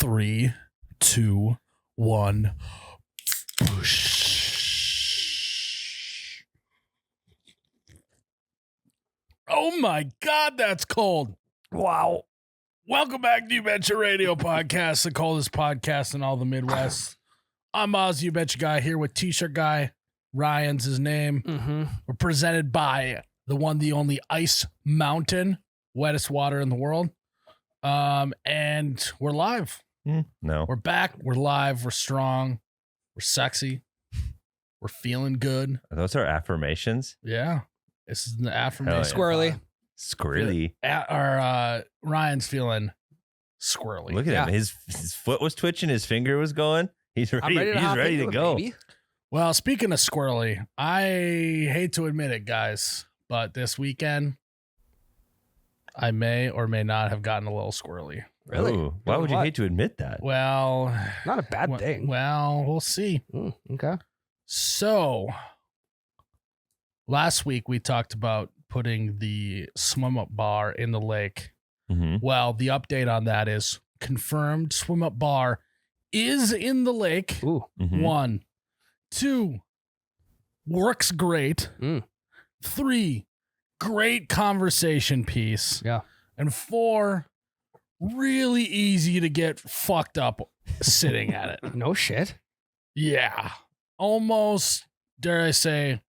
3, 2, 1. Oh my God, that's cold. Wow. Welcome back to You Betcha Radio Podcast, the coldest podcast in all the Midwest. I'm Oz, You Betcha Guy, here with T-shirt Guy. Ryan's his name. Mm-hmm. We're presented by the one, the only Ice Mountain, wettest water in the world. And we're live. No. We're back. We're live. We're strong. We're sexy. We're feeling good. Are those our affirmations? Yeah. This is the affirmation. Squirrely. Squirrely. Ryan's feeling squirrely. Look at him. His foot was twitching. His finger was going. He's ready. He's ready to go. Baby. Well, speaking of squirrely, I hate to admit it, guys, but this weekend I may or may not have gotten a little squirrely. Really? Ooh, why would you hate to admit that? Well, Not a bad thing. Well, we'll see. Okay. So, last week we talked about putting the swim up bar in the lake. Mm-hmm. Well, the update on that is confirmed. Swim up bar is in the lake. Ooh. Mm-hmm. 1, 2, works great. 3, great conversation piece. Yeah. And 4, really easy to get fucked up sitting at it. No shit. Yeah. Almost, dare I say,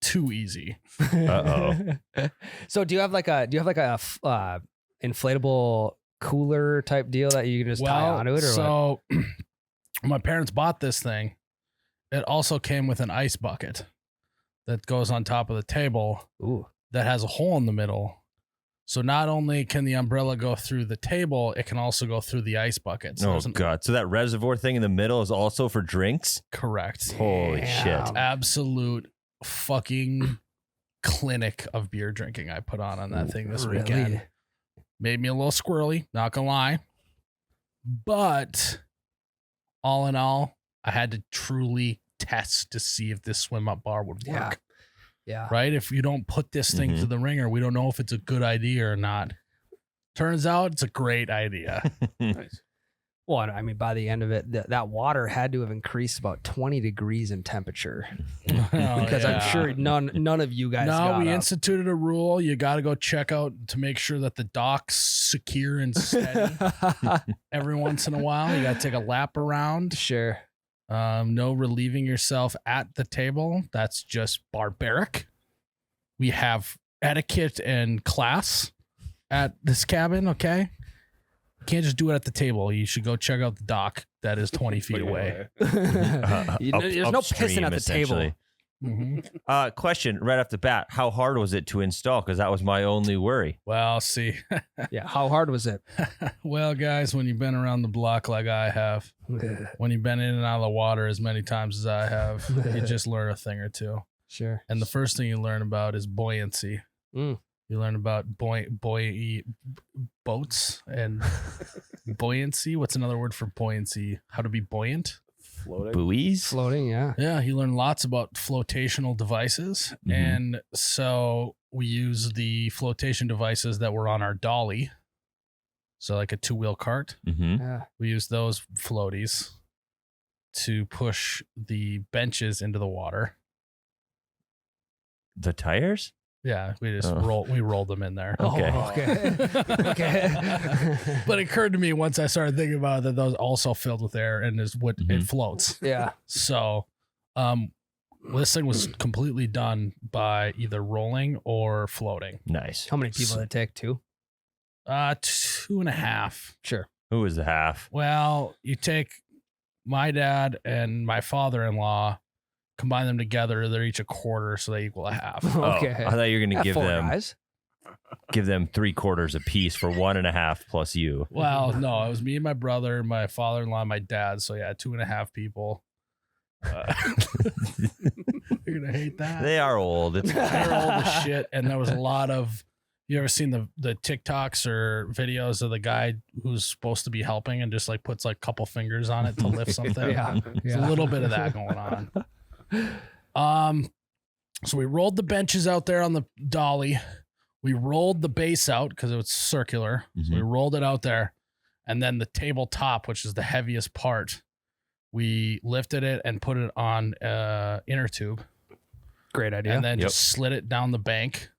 too easy. Uh-oh. So do you have like a inflatable cooler type deal that you can just tie onto it, or what? so my parents bought this thing. It also came with an ice bucket that goes on top of the table Ooh. that has a hole in the middle. So not only can the umbrella go through the table, it can also go through the ice bucket. So Oh, there's God. So that reservoir thing in the middle is also for drinks? correct. Holy Damn. shit. Absolute fucking clinic of beer drinking I put on that thing this Really? weekend. Made me a little squirrely, not gonna lie. But all in all, I had to truly test to see if this swim up bar would Yeah. work. Yeah. Right? If you don't put this thing Mhm. to the ringer, we don't know if it's a good idea or not. Turns out it's a great idea. Well, I mean, by the end of it, that water had to have increased about 20 degrees in temperature, because I'm sure none of you guys. No, got we up. instituted a rule. You got to go check out to make sure that the dock's secure and steady. Every once in a while, you got to take a lap around. Sure. No relieving yourself at the table. That's just barbaric. We have etiquette and class at this cabin, okay? You can't just do it at the table. You should go check out the dock that is 20 feet away. There's no pissing at the table. Mhm. Question right off the bat. How hard was it to install? Because that was my only worry. Well, see. Yeah. How hard was it? Well, guys, when you've been around the block like I have, when you've been in and out of the water as many times as I have, you just learn a thing or two. Sure. And the first thing you learn about is buoyancy. Mm. You learn about boats and buoyancy. What's another word for buoyancy? How to be buoyant? Buoys? Floating. Yeah. Yeah, you learn lots about flotational devices. Mhm. And so we use the flotation devices that were on our dolly. So like a 2-wheel cart. Mm-hmm. Yeah. We use those floaties to push the benches into the water. The tires? Yeah, we just Oh. rolled them in there. Okay. Oh, okay. Okay. But it occurred to me once I started thinking about it that those also filled with air and is what it Mhm. floats. Yeah. So, this thing was completely done by either rolling or floating. Nice. How many people did it take? 2? 2.5. Sure. Who was the half? Well, you take my dad and my father-in-law, combine them together, they're each a quarter, so they equal a half. Okay. Oh, I thought you were going to give 4 them guys. give them 3/4 a piece for 1.5 plus you. Well, no, it was me and my brother, my father-in-law, and my dad. So yeah, 2.5 people. You're gonna hate that. They are old. It's They're old as shit, and there was a lot of. You ever seen the TikToks or videos of the guy who's supposed to be helping and just like puts like a couple fingers on it to lift something? Yeah. There's a little bit of that going on. So we rolled the benches out there on the dolly. We rolled the base out because it was circular. So we rolled it out there. And then the tabletop, which is the heaviest part, we lifted it and put it on inner tube. Great idea. And then just slid it down the bank,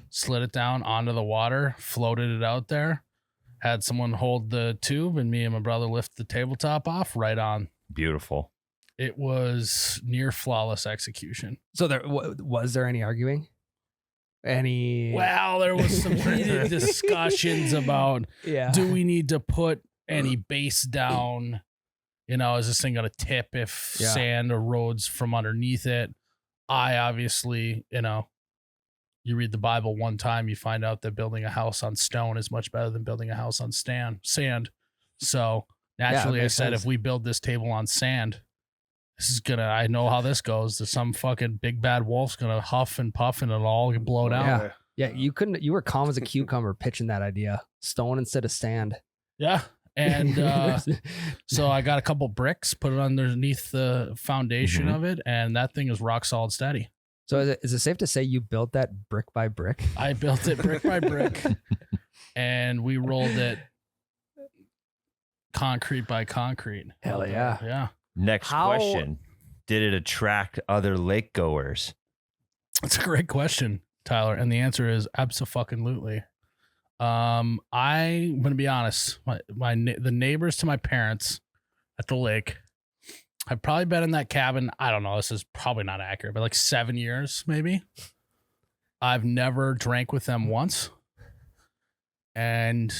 slid it down onto the water, floated it out there, had someone hold the tube, and me and my brother lift the tabletop off right on. Beautiful. It was near flawless execution. So was there any arguing? Well, there was some heated discussions about do we need to put any base down? You know, is this thing going to tip if sand erodes from underneath it? I obviously, you know, you read the Bible one time, you find out that building a house on stone is much better than building a house on sand. So naturally, I said, if we build this table on sand, this is I know how this goes. There's some fucking big bad wolf's gonna huff and puff and it'll all blow down. Yeah. You were calm as a cucumber pitching that idea. Stone instead of sand. Yeah. And so I got a couple bricks, put it underneath the foundation of it, and that thing is rock solid steady. So is it safe to say you built that brick by brick? I built it brick by brick, and we rolled it concrete by concrete. Hell yeah. Yeah. Next question. Did it attract other lake goers? That's a great question, Tyler. And the answer is abso-fucking-lutely. I'm gonna be honest. The neighbors to my parents at the lake, I've probably been in that cabin. I don't know. This is probably not accurate, but like 7 years, maybe. I've never drank with them once. And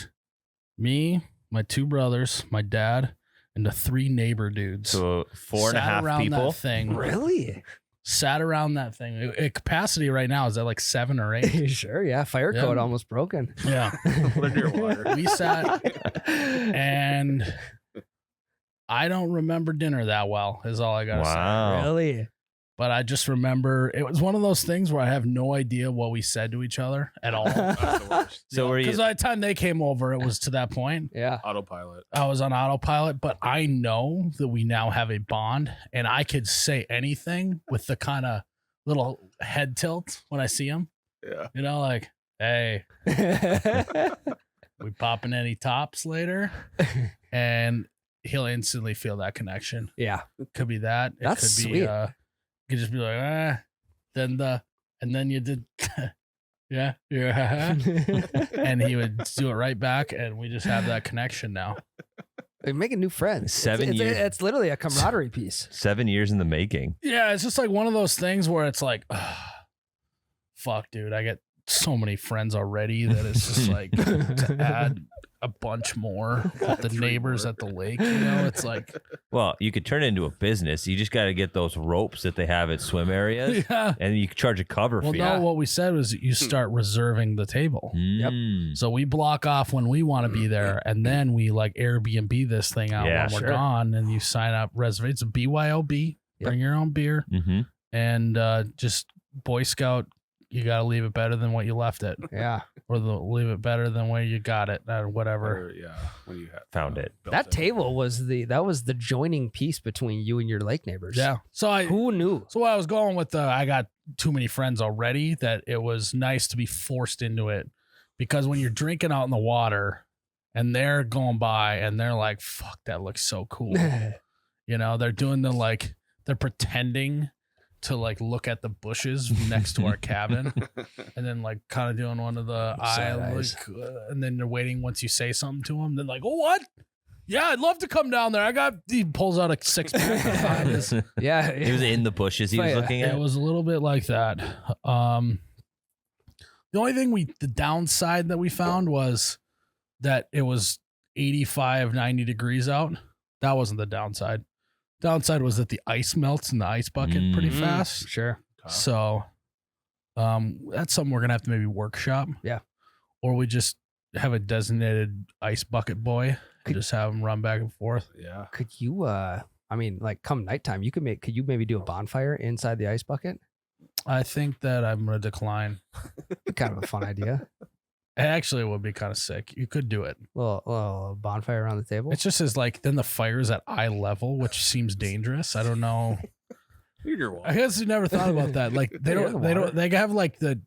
me, my two brothers, my dad, and the 3 neighbor dudes. So 4.5 people. That thing. Really? Sat around that thing. Capacity right now is at like 7 or 8. Sure, yeah. Fire code almost broken. Yeah. Linear water. We sat, and I don't remember dinner that well, is all I gotta say. Really? But I just remember it was one of those things where I have no idea what we said to each other at all. That's the worst. So were you? Because by the time they came over, it was to that point. Yeah. Autopilot. I was on autopilot, but I know that we now have a bond, and I could say anything with the kind of little head tilt when I see him. Yeah. You know, like, hey, we popping any tops later? And he'll instantly feel that connection. Yeah. It could be that. It That's could be sweet. you could just be like, and then you did yeah. And he would do it right back, and we just have that connection now. You're making new friends. 7 years. It's literally a camaraderie piece. 7 years in the making. Yeah, it's just like one of those things where it's like, fuck, dude, I get so many friends already that it's just like to add a bunch more with the neighbors at the lake, you know, it's like, Well, you could turn it into a business. You just got to get those ropes that they have at swim areas, yeah. and you can charge a cover Well, fee. no, what we said was you start reserving the table. Mm. So we block off when we want to be there, and then we like Airbnb this thing out Yeah, when we're sure. gone, and you sign up reservation. It's a BYOB. Bring your own beer, Mm-hmm. and just Boy Scout. You got to leave it better than what you left it, Yeah. or leave it better than where you got it, or whatever. Or, yeah. When you Found it. built That table was the joining piece between you and your lake neighbors. Yeah. So Who knew? So what I was going with I got too many friends already that it was nice to be forced into it, because when you're drinking out in the water and they're going by and they're like, fuck, that looks so cool. You know, they're doing they're pretending to like look at the bushes next to our cabin, and then like kind of doing one of the Side eye, eyes. and then they're waiting once you say something to them. They're like, oh, what? Yeah, I'd love to come down there. He pulls out a 6-pack behind his. Yeah. He was in the bushes he was Yeah. looking at. It was a little bit like that. The only thing the downside that we found was that it was 85, 90 degrees out. That wasn't the downside. Downside was that the ice melts in the ice bucket pretty Mm. fast. Sure. So that's something we're gonna have to maybe workshop. Yeah. Or we just have a designated ice bucket boy and Could- just have him run back and forth. Yeah. Could you I mean, like come nighttime, could you maybe do a bonfire inside the ice bucket? I think that I'm gonna decline. Kind of a fun idea. Actually, it would be kind of sick. You could do it. Little bonfire around the table. It's just as like then the fire's at eye level, which seems dangerous. I don't know. Your wall. I guess you never thought about that. Like they have like the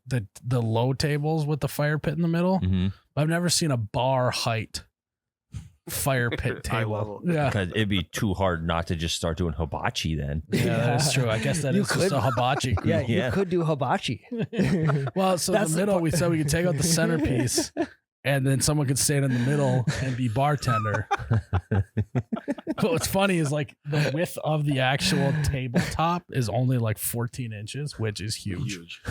low tables with the fire pit in the middle. Mhm. I've never seen a bar height fire pit High table. level. Yeah. Because it'd be too hard not to just start doing hibachi then. Yeah, that is true. I guess that You is just could- a hibachi. Yeah, Yeah. you could do hibachi. Well, so That's the the middle, part- we said we could take out the centerpiece and then someone could stand in the middle and be bartender. But what's funny is like the width of the actual tabletop is only like 14 inches, which is huge. Huge.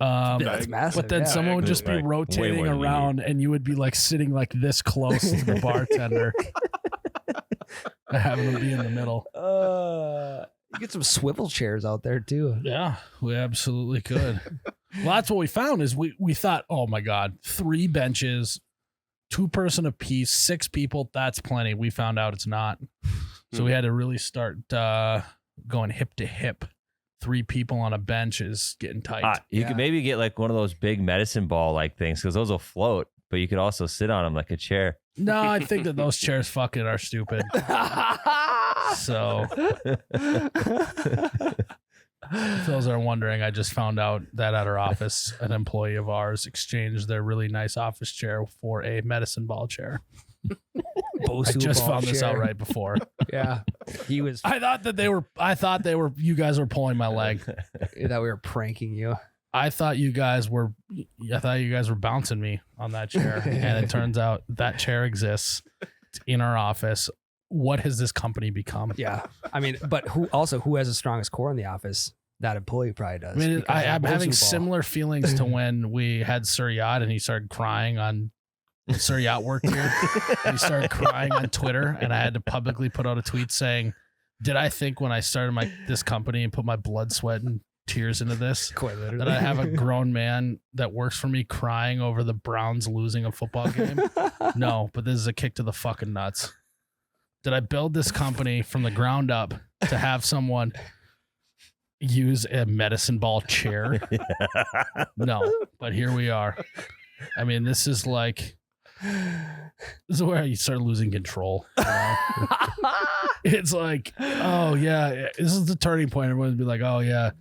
That's massive. But then yeah. someone would just be Like, way rotating more than you around and you would be like sitting like this close to the bartender. Having them be in the middle. You get some swivel chairs out there too. Yeah, we absolutely could. Well, that's what we found is we thought, oh my God, 3 benches, 2-person apiece, 6 people, that's plenty. We found out it's not. So we had to really start going hip to hip. 3 people on a bench is getting tight. You Yeah. could maybe get like one of those big medicine ball like things because those will float, but you could also sit on them like a chair. No, I think that those chairs fucking are stupid. So if those are wondering, I just found out that at our office, an employee of ours exchanged their really nice office chair for a medicine ball chair. I just found this out right before. Yeah, he was. I thought they were. You guys were pulling my leg. That we were pranking you. I thought you guys were bouncing me on that chair, and it turns out that chair exists. It's in our office. What has this company become? Yeah, I mean, but who has the strongest core in the office? That employee probably does. I mean, because I'm of having Bosu ball. similar feelings to when we had Sir Yacht and he started crying on Sir Yacht worked here. And he started crying on Twitter, and I had to publicly put out a tweet saying, "Did I think when I started this company and put my blood, sweat, and tears into this Quite literally. that I have a grown man that works for me crying over the Browns losing a football game? No, but this is a kick to the fucking nuts. Did I build this company from the ground up to have someone use a medicine ball chair? No, but here we are. I mean, this is where you start losing control. You know? It's like, oh yeah, this is the turning point. Everyone would be like, oh yeah,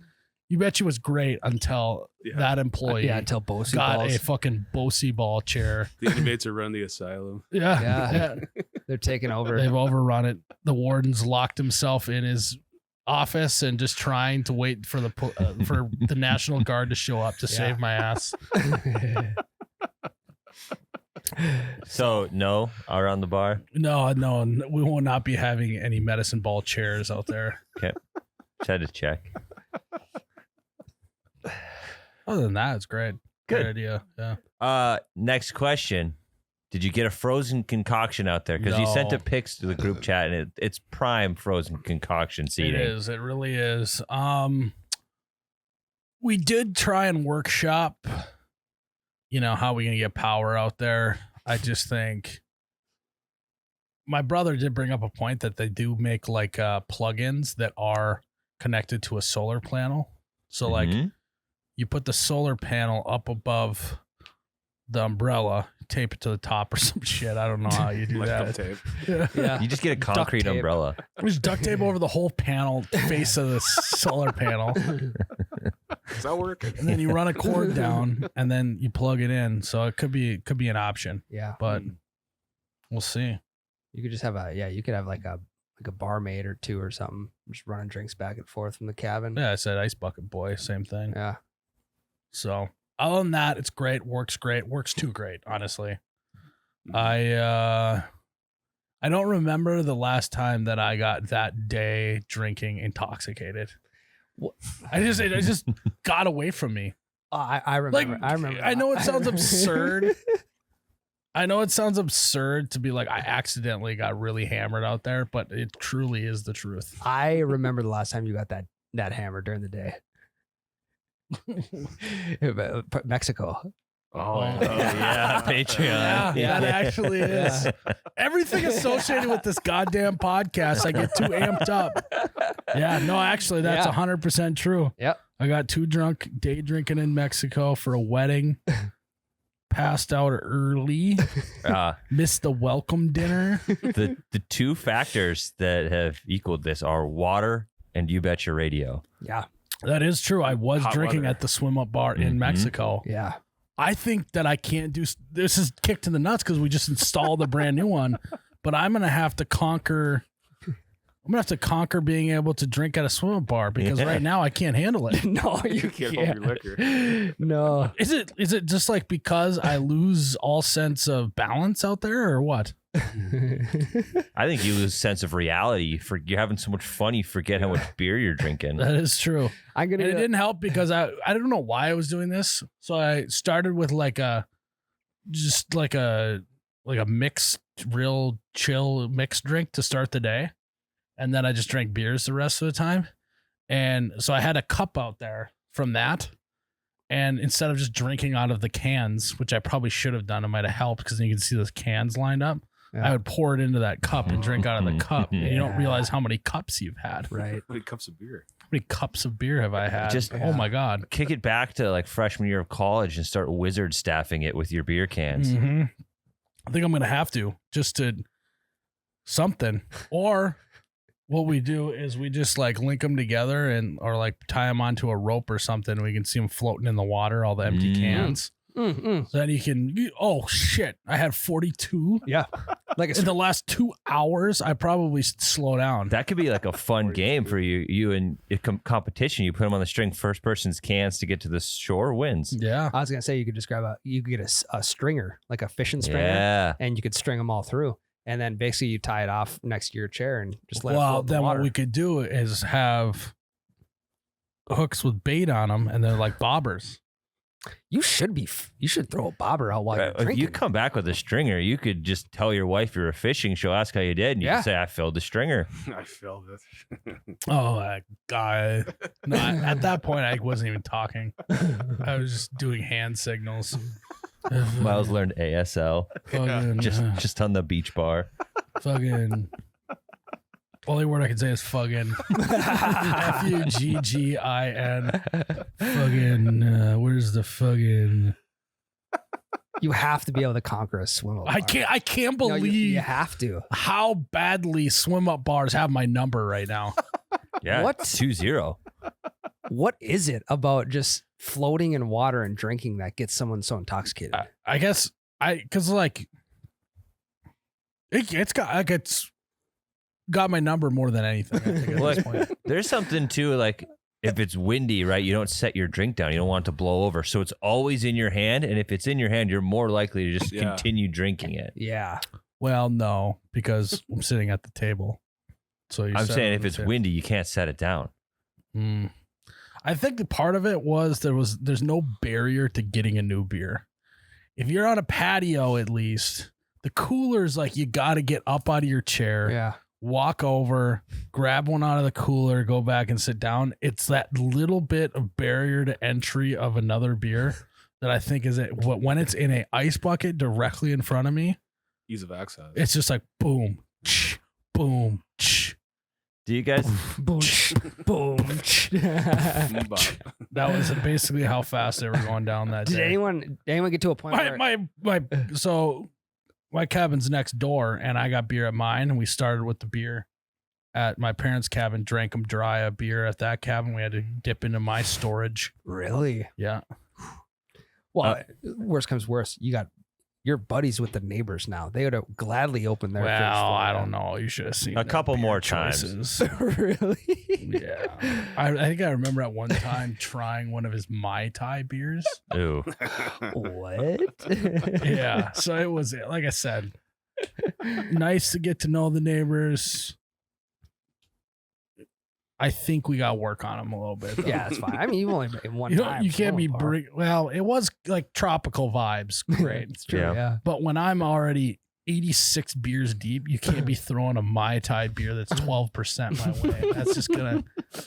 you bet you was great until that employee until Bosu got balls. a fucking Bosu ball chair. The inmates are running the asylum. Yeah. They're taking over. They've overrun it. The warden's locked himself in his office and just trying to wait for the National Guard to show up to save my ass. So no, around the bar. No, we will not be having any medicine ball chairs out there. Just had to check. Other than that, it's great. Good. Great idea. Yeah. Next question. Did you get a frozen concoction out there? Because you sent No. a pics to the group chat, and it's prime frozen concoction seating. It is. It really is. We did try and workshop, how we gonna get power out there. I just think my brother did bring up a point that they do make like plugins that are connected to a solar panel. So like Mhm. you put the solar panel up above the umbrella, tape it to the top or some shit. I don't know how you do Like that. duct tape. Yeah. You just get a Duct concrete tape. umbrella. Just duct tape over the whole panel, face of the solar panel. Does that work? And then you run a cord down and then you plug it in. So it could be an option, Yeah. but we'll see. You could just have you could have like a barmaid or two or something, just running drinks back and forth from the cabin. Yeah, I said ice bucket boy, same thing. Yeah. So other than that, it's great. Works too great, honestly. I don't remember the last time that I got that day drinking intoxicated. It just got away from me. Oh, I remember. I remember. I know it sounds absurd. I know it sounds absurd to be like, I accidentally got really hammered out there, but it truly is the truth. I remember the last time you got that hammer during the day. Mexico. Oh, yeah, Patreon. Yeah, that actually is. Everything associated with this goddamn podcast, I get too amped up. Yeah, no, actually, that's 100% true. Yep. I got too drunk day drinking in Mexico for a wedding. Passed out early. Missed the welcome dinner. The two factors that have equaled this are water and You Bet Your Radio. Yeah. That is true. I was Hot drinking weather. at the swim up bar in Mhm. Mexico. Yeah. I think that I can't do this is kicked in the nuts because we just installed a brand new one. but I'm gonna have to conquer. I'm gonna have to conquer being able to drink at a swim bar because Yeah. right now I can't handle it. No, you Can't hold your liquor. No. Is it just like because I lose all sense of balance out there, or what? I think you lose sense of reality. You're having so much fun, you forget how much beer you're drinking. That is true. I'm And gonna. it didn't help because I don't know why I was doing this. So I started with like a mixed, real chill mixed drink to start the day. And then I just drank beers the rest of the time. And so I had a cup out there from that. And instead of just drinking out of the cans, which I probably should have done, it might have helped because then you can see those cans lined up. Yeah. I would pour it into that cup and drink out of the cup. And you don't Yeah. realize how many cups you've had. Right. How many cups of beer? How many cups of beer have I had? Just- oh my God. Kick it back to like freshman year of college and start wizard staffing it with your beer cans. Mhm. I think I'm going to have to just to something. Or what we do is we just like link them together or like tie them onto a rope or something. And we can see them floating in the water, all the empty Mm. cans. So then oh shit, I had 42. Yeah. Like In the last 2 hours, I probably slow down. That could be like a fun game for you and a competition. You put them on the string. First person's cans to get to the shore wins. Yeah. I was gonna say you could just grab you could get a stringer, like a fishing stringer, Yeah. and you could string them all through, and then basically you tie it off next to your chair and just let it Well, float in the then water. what we could do is have hooks with bait on them and they're like bobbers. You should throw a bobber out while Right. you're If drinking. you come back with a stringer, you could just tell your wife you're a fishing. She'll ask how you did, and you Yeah. can say, "I filled the stringer." I filled it. Oh my God. No, at that point, I wasn't even talking. I was just doing hand signals. Miles learned ASL Fucking, just on the beach bar. fucking. Only word I can say is fucking. Fuggin. Fucking. Where's the fucking? You have to be able to conquer a swim up. I can't No, believe you have to. how badly swim up bars have my number right now. Yeah. What? 2-0. What is it about just floating in water and drinking that gets someone so intoxicated? I guess because like it's got my number more than anything. I think at Well, this point. There's something too, like if it's windy, right? You don't set your drink down. You don't want it to blow over. So it's always in your hand. And if it's in your hand, you're more likely to just Yeah. continue drinking it. Yeah. Well, no, because I'm sitting at the table. So I'm saying if it's windy, you can't set it down. I think the part of it was there's no barrier to getting a new beer. If you're on a patio, at least the cooler's like you got to get up out of your chair, Yeah. walk over, grab one out of the cooler, go back and sit down. It's that little bit of barrier to entry of another beer that I think is it. When it's in a ice bucket directly in front of me, Ease of access. it's just like boom, boom. Do you guys? Boom. Boom. Mbop. That was basically how fast they were going down that Did day. anyone get to a point where My cabin's next door, and I got beer at mine, and we started with the beer at my parents' cabin, drank them dry, a beer at that cabin. We had to dip into my storage. really? Yeah. Well, worst comes worst, you got your buddies with the neighbors now. They would have gladly opened their fridge. Well, for I you. don't know. You should have seen A their couple beer more times. choices. Really? Yeah. I think I remember at one time trying one of his Mai Tai beers. Ooh. What? Yeah. So it was, like I said, nice to get to know the neighbors. I think we got to work on them a little bit. Though. Yeah, that's fine. I mean, you've only been one You time. you can't be bring. well, it was like tropical vibes. Great. It's true. Yeah. Yeah. But when I'm already 86 beers deep, you can't be throwing a Mai Tai beer that's 12% my way. That's just gonna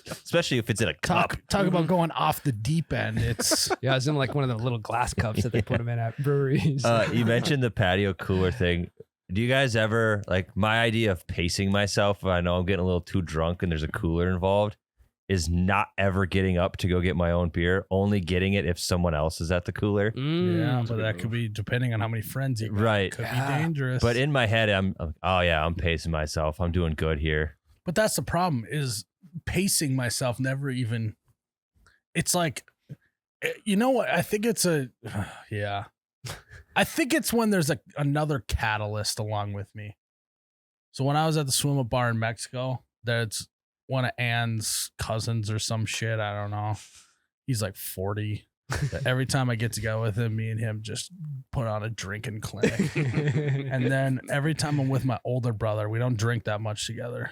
Especially if it's in a cup. talk about going off the deep end. It's Yeah, it's in like one of the little glass cups that they put them in at breweries. You mentioned the patio cooler thing. Do you guys ever, like, my idea of pacing myself, if I know I'm getting a little too drunk and there's a cooler involved, is not ever getting up to go get my own beer, only getting it if someone else is at the cooler. yeah, That's a but good that could be depending on how many friends you got. Right. Could Yeah. be dangerous. But in my head, I'm pacing myself. I'm doing good here. But that's the problem is pacing myself never even it's like you know what? I think it's yeah. I think it's when there's another catalyst along with me. So when I was at the swim up bar in Mexico, that's one of Ann's cousins or some shit. I don't know. He's like 40. Every time I get to go with him, me and him just put on a drinking clinic. And then every time I'm with my older brother, we don't drink that much together.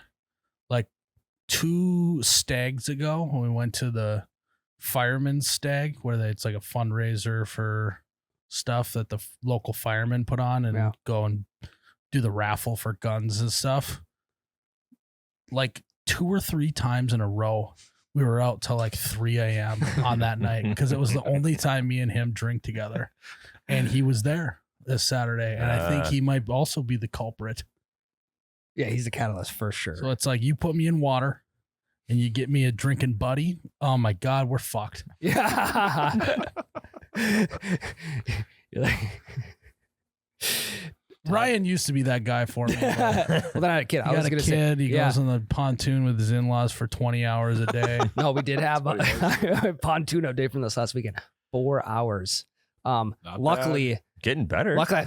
Like 2 stags ago, when we went to the fireman's stag, where it's like a fundraiser for stuff that the local firemen put on and go and do the raffle for guns and stuff. Like 2 or 3 times in a row, we were out till like 3 a.m. on that night because it was the only time me and him drink together. And he was there this Saturday. And I think he might also be the culprit. Yeah, he's the catalyst for sure. So it's like you put me in water and you get me a drinking buddy. Oh my God, we're fucked. Yeah. You're like, Ryan used to be that guy for me. well, then I had a kid. He got a kid. He goes on the pontoon with his in-laws for 20 hours a day. No, we did have a pontoon update from this last weekend. 4 hours. Luckily, getting better. Luckily, I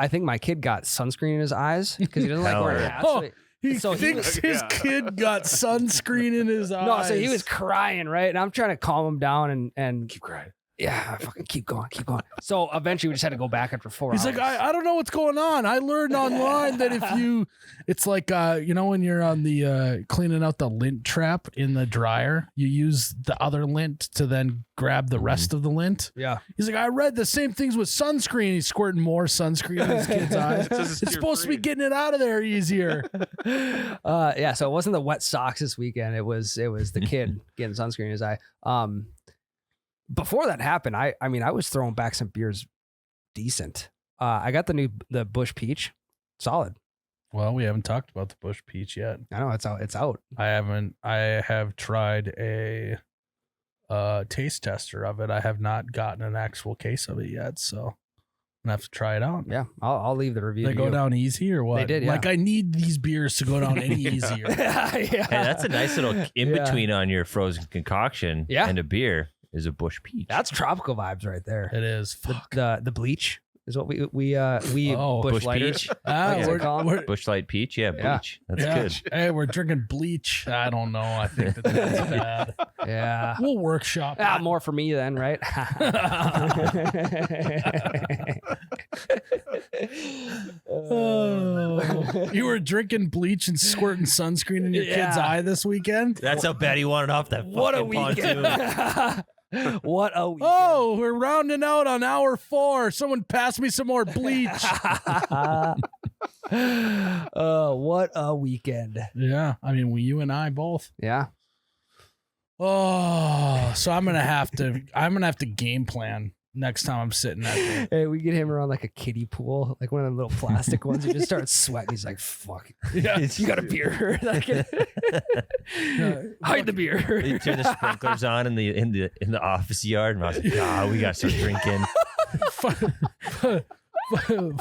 think my kid got sunscreen in his eyes because he doesn't like wearing hats. Oh, he thinks his kid got sunscreen in his eyes. No, so he was crying, right? And I'm trying to calm him down and Keep crying. yeah, fucking keep going. So eventually we just had to go back after 4 hours. He's like, I don't know what's going on. I learned online that it's like, when you're on the cleaning out the lint trap in the dryer, you use the other lint to then grab the rest of the lint. Yeah. He's like, I read the same things with sunscreen. He's squirting more sunscreen in his kid's eyes. It's supposed to be getting it out of there easier. Yeah, so it wasn't the wet socks this weekend. It was the kid getting sunscreen in his eye. Before that happened, I was throwing back some beers decent. I got the Bush Peach, solid. Well, we haven't talked about the Bush Peach yet. I know it's out. I have tried a taste tester of it. I have not gotten an actual case of it yet, so I'm gonna have to try it out. Yeah, I'll leave the review. They go down easy or what? They did, yeah. Like I need these beers to go down any easier. Yeah. Hey, that's a nice little in between on your frozen concoction and a beer. Is a Bush Peach. That's tropical vibes right there. It is. The bleach is what we Bush lighter. Peach. We're Bush Light Peach. Yeah, bleach. That's good. Hey, we're drinking bleach. I don't know. I think that's bad. Yeah. We'll workshop. More for me then, right? You were drinking bleach and squirting sunscreen in your kid's eye this weekend? That's how bad he wanted off that fucking What a weekend. pontoon. What a weekend. Oh, we're rounding out on hour 4. Someone pass me some more bleach. What a weekend. Yeah. I mean, you and I both. Yeah. Oh, so I'm gonna have to game plan next time I'm sitting there. Hey, we get him around like a kiddie pool, like one of the little plastic ones. He just starts sweating. He's like, "Fuck, Yeah. you got a beer? Hide the beer." You turn the sprinklers on in the office yard, and I was like, we got to start drinking.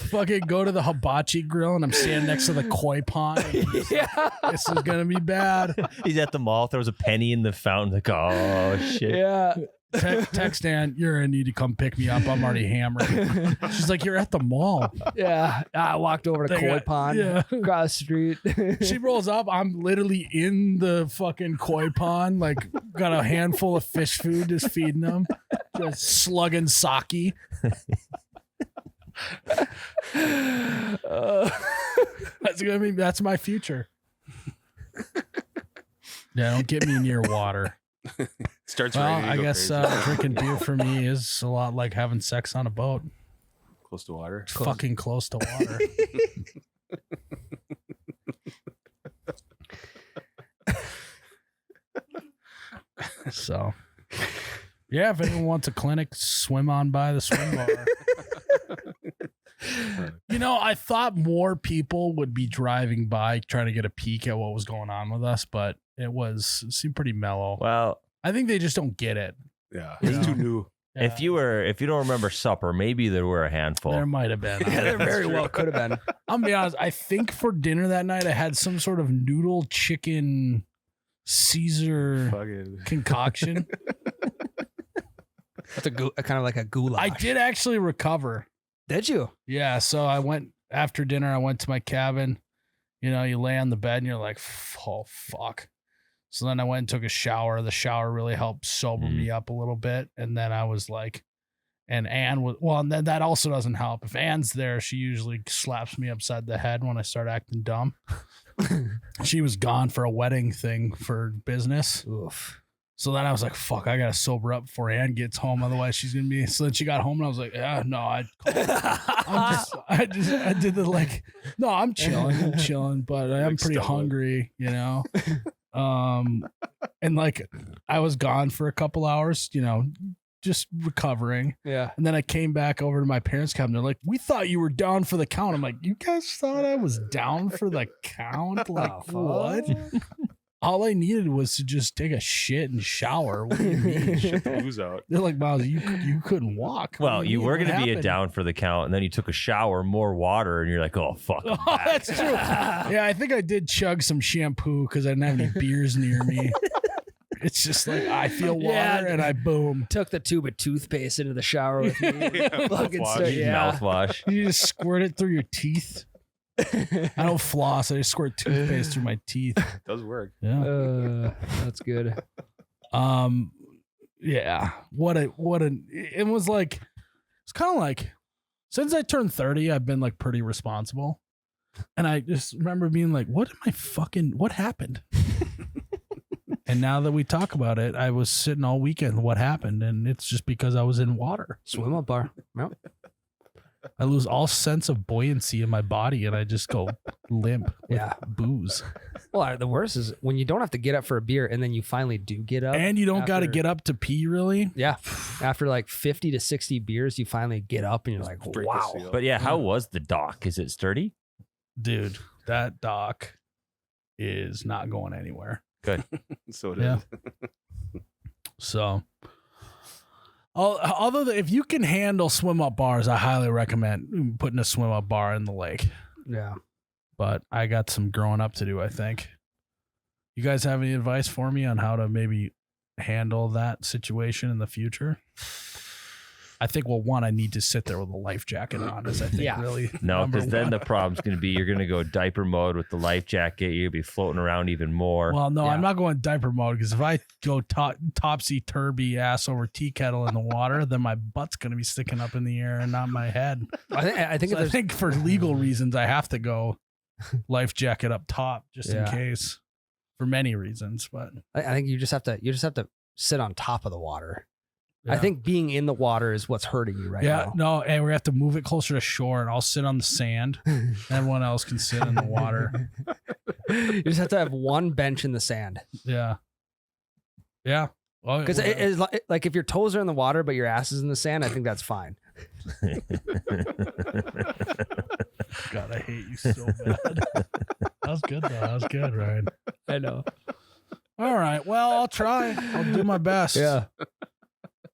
Fucking go to the hibachi grill and I'm standing next to the koi pond. Yeah. This is gonna be bad. He's at the mall, throws a penny in the fountain, like, oh shit. Yeah. Text Ann, you're gonna need to come pick me up. I'm already hammered. She's like, you're at the mall. Yeah. I walked over to Koi Pond across the street. She rolls up. I'm literally in the fucking koi pond, like got a handful of fish food, just feeding them, just slugging sake. That's my future. Yeah, don't get me near water. Starts Well, raining. I guess drinking beer for me is a lot like having sex on a boat. Close to water. It's fucking close to water. So, yeah, if anyone wants a clinic, swim on by the swim bar. You know, I thought more people would be driving by trying to get a peek at what was going on with us, but it seemed pretty mellow. Well, I think they just don't get it. Yeah, Yeah. it's too new. Yeah. if you don't remember supper, maybe there were a handful. There might have been. Yeah, there very well could have been. I'm gonna be honest. I think for dinner that night, I had some sort of noodle chicken Caesar Fucking. concoction. That's a kind of like a goulash. I did actually recover. Did you? Yeah. So I went after dinner. I went to my cabin. You know, you lay on the bed and you're like, oh, fuck. So then I went and took a shower. The shower really helped sober me up a little bit. And then I was like, and Ann was, well, and then that also doesn't help. If Ann's there, she usually slaps me upside the head when I start acting dumb. She was gone for a wedding thing for business. Oof. So then I was like, fuck, I got to sober up before Ann gets home. Otherwise she's going to be, so then she got home and I was like, yeah, no, I did the like, no, I'm chilling, but I am Like pretty Stella. hungry, you know? And like I was gone for a couple hours, you know, just recovering. Yeah. And then I came back over to my parents' cabin. They're like, we thought you were down for the count. I'm like, you guys thought I was down for the count? Like, what? All I needed was to just take a shit and shower. What do you mean? Shit the booze out. They're like, Miles, you couldn't walk. Well, What do you mean? were What going to be a happened? down for the count, and then you took a shower, more water, and you're like, oh, fuck. I'm Oh, back. that's true. Yeah, I think I did chug some shampoo because I didn't have any beers near me. It's just like I feel water Yeah. and I boom. Took the tube of toothpaste into the shower with me. Yeah, Fucking mouthwash. start- yeah. Mouthwash. You just squirt it through your teeth. I don't floss. I just squirt toothpaste through my teeth. It does work. Yeah. That's good. Yeah. It was like, it's kind of like, since I turned 30, I've been like pretty responsible. And I just remember being like, what happened? And now that we talk about it, I was sitting all weekend, what happened? And it's just because I was in water. Swim up bar. Yep. I lose all sense of buoyancy in my body and I just go limp with Yeah. booze. Well, the worst is when you don't have to get up for a beer and then you finally do get up. And you don't got to after- get up to pee, really. Yeah. After like 50 to 60 beers, you finally get up and you're like, Break the wow. seal. But yeah, how was the dock? Is it sturdy? Dude, that dock is not going anywhere. So it Yeah. is. So, although if you can handle swim up bars, I highly recommend putting a swim up bar in the lake. Yeah. But I got some growing up to do, I think. You guys have any advice for me on how to maybe handle that situation in the future? I think, well, one, I need to sit there with a life jacket on, is I think Yeah. really. No, number because then one. the problem's going to be you're going to go diaper mode with the life jacket. You'll be floating around even more. Well, no, Yeah. I'm not going diaper mode because if I go topsy turvy ass over tea kettle in the water, then my butt's going to be sticking up in the air and not my head. I think So if I there's think for legal reasons, I have to go life jacket up top just in Yeah. case, for many reasons. But I think you just have to sit on top of the water. I yeah. think being in the water is what's hurting you right yeah, now. no, and we have to move it closer to shore, and I'll sit on the sand. Everyone else can sit in the water. You just have to have one bench in the sand. Yeah, yeah. Well, Because like if your toes are in the water but your ass is in the sand, I think that's fine. God, I hate you so bad. That was good though. That was good, Ryan. I know. All right. Well, I'll try. I'll do my best.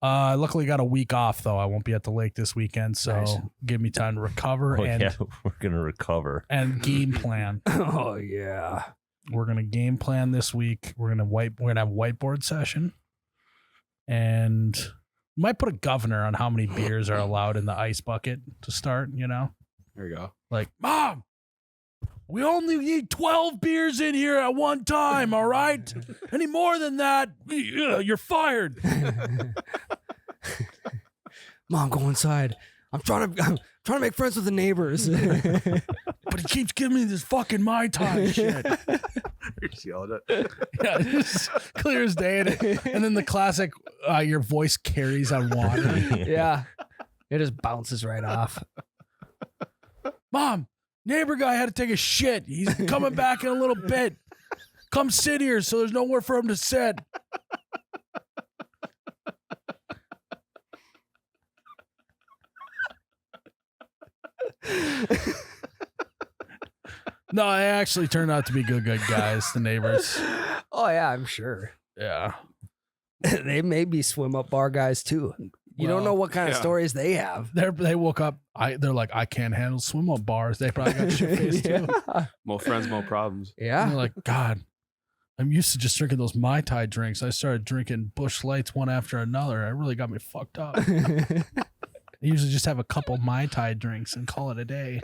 I luckily got a week off though. I won't be at the lake this weekend, so Nice. give me time to recover Oh, and yeah, we're going to recover. and game plan. Oh yeah. We're gonna game plan this week. We're gonna have a whiteboard session, and we might put a governor on how many beers are allowed in the ice bucket to start. You know, There you go. like, Mom, we only need 12 beers in here at one time. All right, any more than that, you're fired. Mom, go inside. I'm trying to make friends with the neighbors. But he keeps giving me this fucking Mai Tai shit. You're just yelling at. Yeah, it's clear as day. And then the classic, your voice carries on water. Yeah. It just bounces right off. Mom, neighbor guy had to take a shit. He's coming back in a little bit. Come sit here so there's nowhere for him to sit. No, they actually turned out to be good guys, the neighbors. Oh yeah, I'm sure. Yeah. They may be swim up bar guys too. You don't Well, know what kind of yeah. stories they have. They woke up. They're like, I can't handle swim up bars. They probably got shit faced too. More friends, more problems. And Yeah. they're like, God, I'm used to just drinking those Mai Tai drinks. I started drinking Busch Lights one after another. It really got me fucked up. I usually just have a couple Mai Tai drinks and call it a day.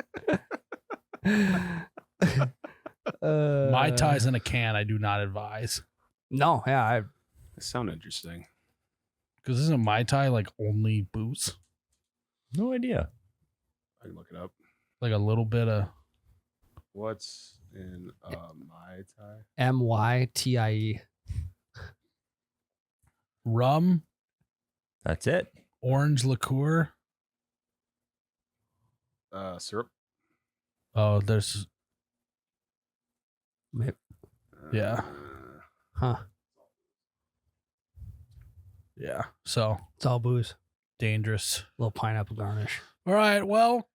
Mai Tais in a can, I do not advise. No, yeah, They sound interesting. Because isn't Mai Tai like only booze? No idea. I can look it up. Like a little bit of. What's in Mai Tai? MYTIE. Rum, That's it. orange liqueur. Syrup. Oh, there's. Yeah. Huh? Yeah. So It's all booze. dangerous. Little pineapple garnish. All right. Well,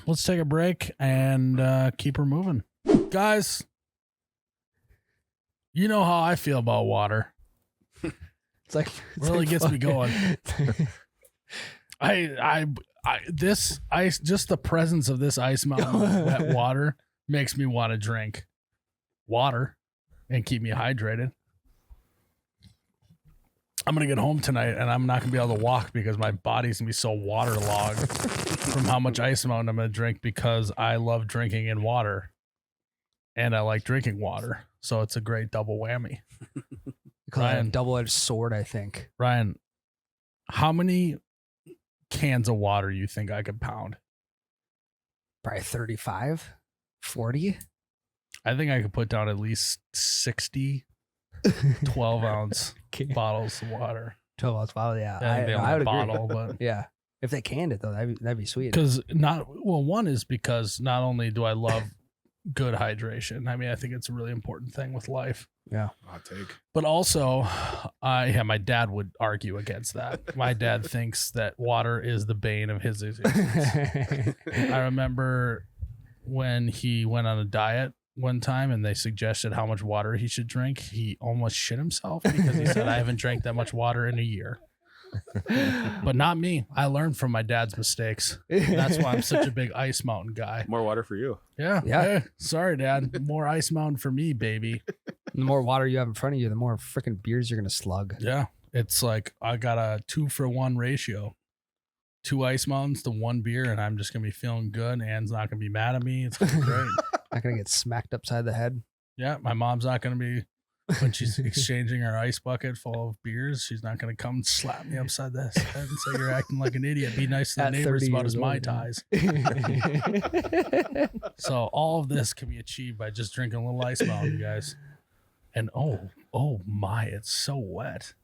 let's take a break and keep her moving. Guys, you know how I feel about water. It's like Really gets me going. This ice, just the presence of this ice mountain of wet water makes me want to drink water and keep me hydrated. I'm going to get home tonight and I'm not going to be able to walk because my body's going to be so waterlogged from how much ice mountain I'm going to drink because I love drinking in water and I like drinking water. So it's a great double whammy. Ryan. a double-edged sword, I think. Ryan, how many cans of water you think I could pound? Probably 35, 40. I think I could put down at least 60 12-ounce bottles of water. 12 ounce bottle, yeah. I think they I only would agree. bottle, but Yeah. If they canned it, though, that'd be sweet. because one is because not only do I love good hydration, I mean, I think it's a really important thing with life, Hot take. but also, my dad would argue against that. My dad thinks that water is the bane of his existence. I remember when he went on a diet one time and they suggested how much water he should drink. He almost shit himself because he said, I haven't drank that much water in a year. But not me. I learned from my dad's mistakes. That's why I'm such a big Ice Mountain guy. More water for you. Yeah. Yeah. Hey, sorry, Dad. More Ice Mountain for me, baby. The more water you have in front of you, the more freaking beers you're going to slug. Yeah. It's like I got a 2-for-1 ratio. 2 Ice Mountains to 1 beer, and I'm just going to be feeling good. Anne's not going to be mad at me. It's going to be great. Not going to get smacked upside the head. Yeah, my mom's not going to be, when she's exchanging her ice bucket full of beers, she's not going to come slap me upside the head and say, you're acting like an idiot. Be nice to the At neighbors 30 about years his Mai old, Tais. yeah. So all of this can be achieved by just drinking a little Ice Mountain, guys. And oh my, it's so wet.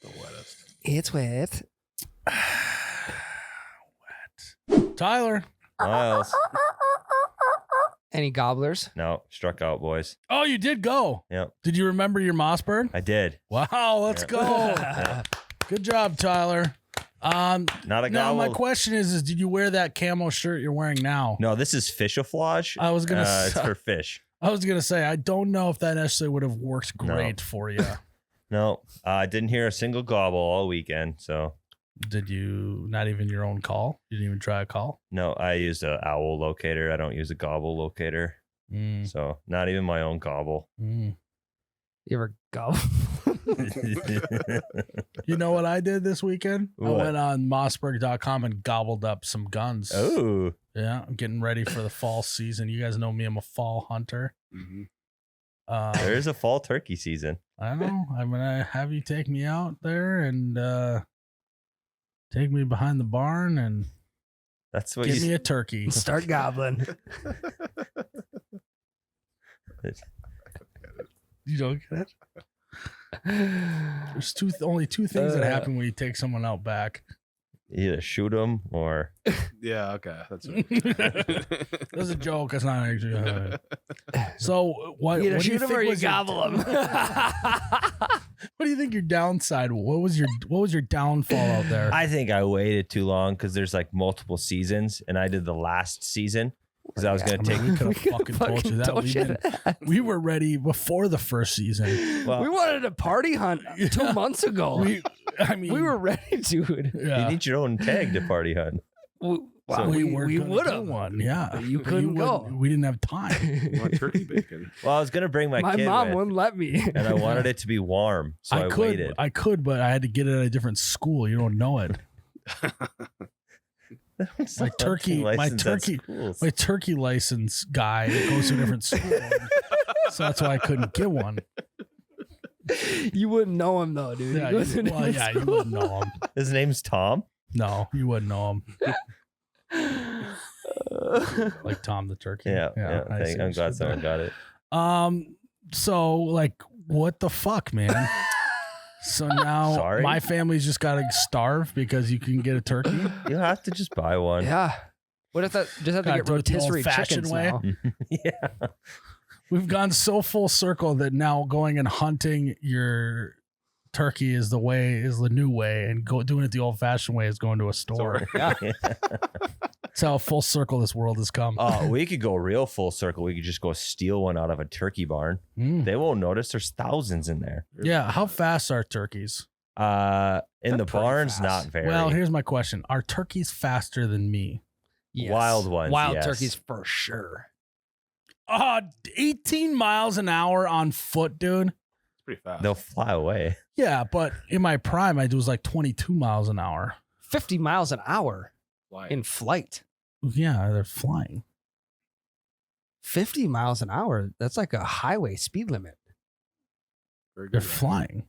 The wettest. It's wet. Wet. Tyler. Miles. Any gobblers? No, struck out, boys. Oh, you did go. Yep. Did you remember your Mossberg? I did. Wow, let's Yeah. go. Yeah. Good job, Tyler. Not a Now my gobble. question is did you wear that camo shirt you're wearing now? No, this is fishaflage. I was gonna It's for fish. I was gonna say I don't know if that necessarily would have worked great for you. No, I didn't hear a single gobble all weekend. So Did you not even your own call? You didn't even try a call? no, I used a owl locator. I don't use a gobble locator. Mm, So not even my own gobble. mm. You ever gobble? You know what I did this weekend? I What? went on Mossberg.com and gobbled up some guns. Oh, Yeah, I'm getting ready for the fall season. You guys know me, I'm a fall hunter. Mm-hmm. there's a fall turkey season. I know. I'm gonna have you take me out there and take me behind the barn and That's what give me you. a turkey. Start gobbling. You don't get it? There's only two things that happen when you take someone out back. Either shoot them or Yeah, okay. That's right. That's a joke. That's not actually. So what? You either what do you shoot 'em think or you was your- gobble 'em. What do you think your downside? What was your downfall out there? I think I waited too long because there's like multiple seasons, and I did the last season because I was gonna take. We could have fucking told you that. We were ready before the first season. Well, We wanted a party hunt 2 months ago. We were ready, dude. Yeah. you need your own tag to party hunt. Wow, we we gonna would do have. one. Yeah, But you couldn't wouldn't- go. We didn't have time. You want turkey bacon. Well, I was gonna bring my My kid mom with, wouldn't let me. and I wanted it to be warm, so I waited. I could, but I had to get it at a different school. You don't know it. My turkey license guy goes to a different school. So that's why I couldn't get one. You wouldn't know him though, dude. Yeah, He goes into well, yeah, you school. wouldn't know him. His name's Tom. No, you wouldn't know him. Like Tom the turkey. Yeah. I see I'm what glad you someone did. got it. So like, what the fuck, man? So now Sorry? my family's just got to starve because you can get a turkey. You have to just buy one. Yeah. What if that just have to Gotta get do it the rotisserie old-fashioned chickens way. now? Yeah. We've gone so full circle that now going and hunting your turkey is the new way, and doing it the old fashioned way is going to a store. Yeah. That's how full circle this world has come. Oh, we could go real full circle. We could just go steal one out of a turkey barn. Mm. They won't notice. There's thousands in there. Yeah, how fast are turkeys? In They're the pretty barns, fast. not very. Well, here's my question: are turkeys faster than me? Yes. Wild ones, Wild yes. turkeys for sure. 18 miles an hour on foot, dude. It's pretty fast. They'll fly away. Yeah, but in my prime, I was like 22 miles an hour. 50 miles an hour Flying. in flight. Yeah, they're flying. 50 miles an hour. That's like a highway speed limit. Very They're good. flying.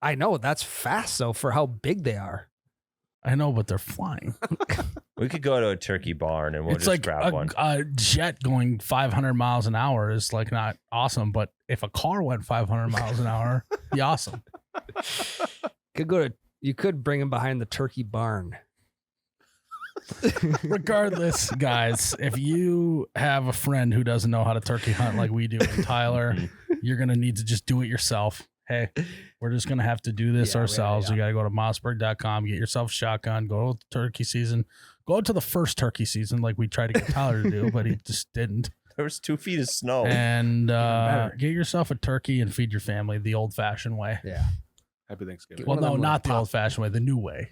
I know that's fast though for how big they are. I know, but they're flying. We could go to a turkey barn and we'll It's just like grab one. a jet going 500 miles an hour is like not awesome, but if a car went 500 miles an hour, be awesome. You could bring him behind the turkey barn. Regardless, guys, if you have a friend who doesn't know how to turkey hunt like we do with Tyler, you're going to need to just do it yourself. Hey, we're just going to have to do this Yeah, ourselves. yeah. You got to go to mossberg.com, get yourself a shotgun, go to turkey season, go to the first turkey season like we tried to get Tyler to do, but he just didn't. There was 2 feet of snow. And better. get yourself a turkey and feed your family the old fashioned way. Yeah. Happy Thanksgiving. Well, One of no, them not like the pop- old fashioned way, the new way.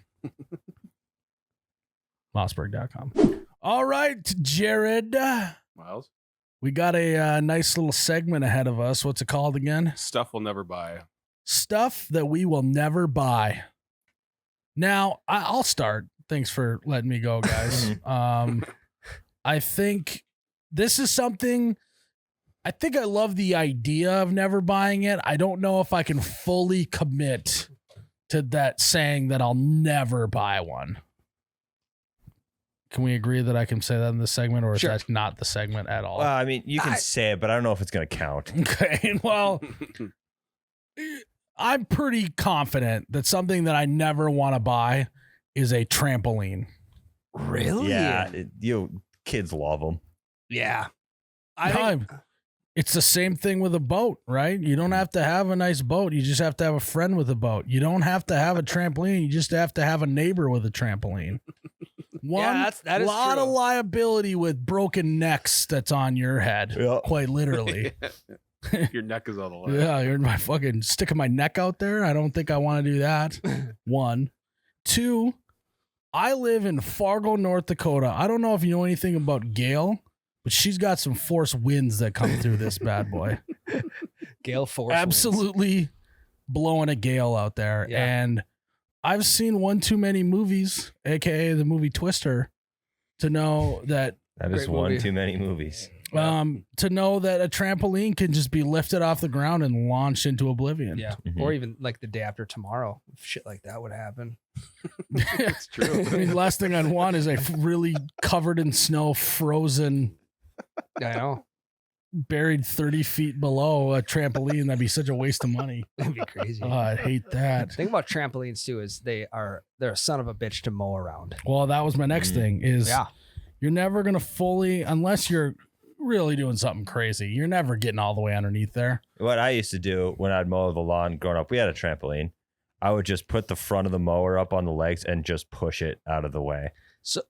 Mossberg.com. All right, Jared. Miles. We got a nice little segment ahead of us. What's it called again? Stuff we'll never buy. Stuff that we will never buy. Now, I'll start. Thanks for letting me go, guys. I think this is something. I think I love the idea of never buying it. I don't know if I can fully commit to that saying that I'll never buy one. Can we agree that I can say that in this segment, or is Sure. that not the segment at all? Well, I mean, you can say it, but I don't know if it's going to count. Okay, well, I'm pretty confident that something that I never want to buy is a trampoline. Really? Yeah, kids love them. Yeah. It's the same thing with a boat, right? You don't have to have a nice boat. You just have to have a friend with a boat. You don't have to have a trampoline. You just have to have a neighbor with a trampoline. that is lot true. of liability with broken necks that's on your head, Yeah. quite literally. Your neck is on the line. Yeah, you're my fucking sticking my neck out there. I don't think I want to do that. 1, 2, I live in Fargo, North Dakota. I don't know if you know anything about Gail, but she's got some force winds that come through this bad boy. Gale Force. wins. Absolutely blowing a gale out there. Yeah. And I've seen one too many movies, aka the movie Twister, to know that That is Great one movie. too many movies. to know that a trampoline can just be lifted off the ground and launched into oblivion. Yeah. Mhm. Or even like the day after tomorrow. Shit like that would happen. It's true. I mean, the last thing I'd want is a really covered in snow, frozen, I know. buried 30 feet below a trampoline. That'd be such a waste of money. That'd be crazy. Oh, I'd hate that. The thing about trampolines too is they're a son of a bitch to mow around. Well, that was my next thing is Yeah. you're never going to fully, unless you're really doing something crazy, you're never getting all the way underneath there. What I used to do when I'd mow the lawn growing up, we had a trampoline. I would just put the front of the mower up on the legs and just push it out of the way. So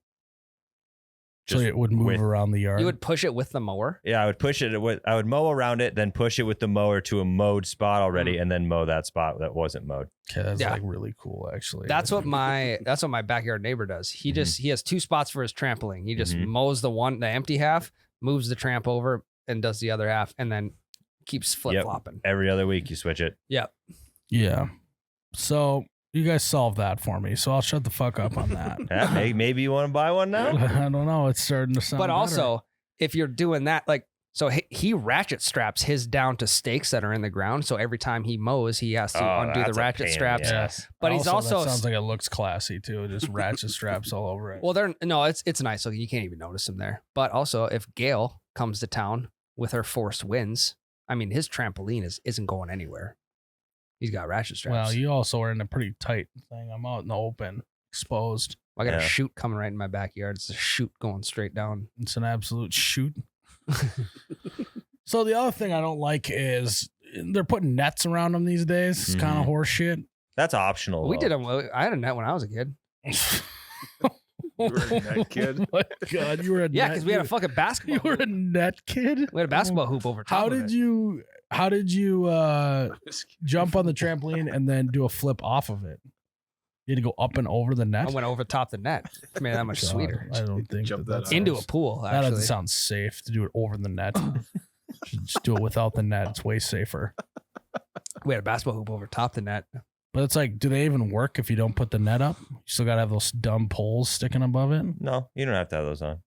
So Just it would move with- around the yard. you would push it with the mower. Yeah, I would push it. I would mow around it, then push it with the mower to a mowed spot already, and then mow that spot that wasn't mowed. Okay, that's Yeah. like really cool, actually. That's what my backyard neighbor does. He has 2 spots for his trampoline. He just Mhm. mows the empty half, moves the tramp over, and does the other half, and then keeps flip flopping. Every other week you switch it. Yeah. So You guys solve that for me, so I'll shut the fuck up on that. Yeah, maybe you want to buy one now? I don't know. It's starting to sound. But better. also, if you're doing that, like, so he ratchet straps his down to stakes that are in the ground. So every time he mows, he has to undo the that's a ratchet pain in the straps. ass. But he's also that sounds like it looks classy too. Just ratchet straps all over it. well, it's nice. So you can't even notice him there. But also, if Gail comes to town with her forced winds, I mean, his trampoline isn't going anywhere. He's got ratchet straps. Well, you also are in a pretty tight thing. I'm out in the open, exposed. I got a Yeah. chute coming right in my backyard. It's a chute going straight down. It's an absolute shoot. So the other thing I don't like is they're putting nets around them these days. It's kind of horse shit. That's optional. We though. did them. I had a net when I was a kid. You were a net kid? Oh my God, you were a Yeah, net- because we had a fucking basketball. You were a hoop. net kid. We had a basketball hoop over top. How of did it. you? How did you jump on the trampoline and then do a flip off of it? You had to go up and over the net. I went over top the net. It made it that much God, sweeter. I don't think Jump that's that Into a nice. pool. That Actually, doesn't sound safe to do it over the net. Should just do it without the net. It's way safer. we had a basketball hoop over top the net. But it's like, do they even work if you don't put the net up? You still gotta have those dumb poles sticking above it. No, you don't have to have those on.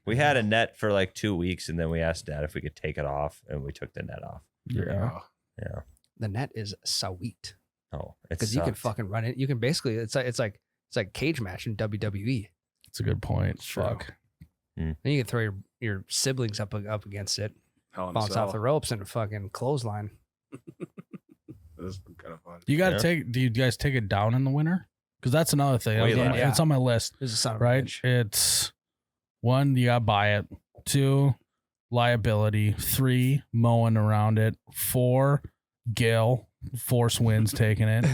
We had a net for like 2 weeks, and then we asked Dad if we could take it off, and we took the net off. Yeah. Oh, Yeah. The net is sweet Oh, it's because you can fucking run it. You can basically it's like cage match in WWE. That's a good point. True. Fuck. And you can throw your siblings up against it, Hell in a bounce off the Cell. ropes and a fucking clothesline. This has been kind of fun. You gotta Yeah. take. Do you guys take it down in the winter? Because that's another thing. Way less. It's on my list. There's a son of a Right? bitch. It's 1, you gotta buy it. 2, liability. 3, mowing around it. 4, gale, force winds taking it.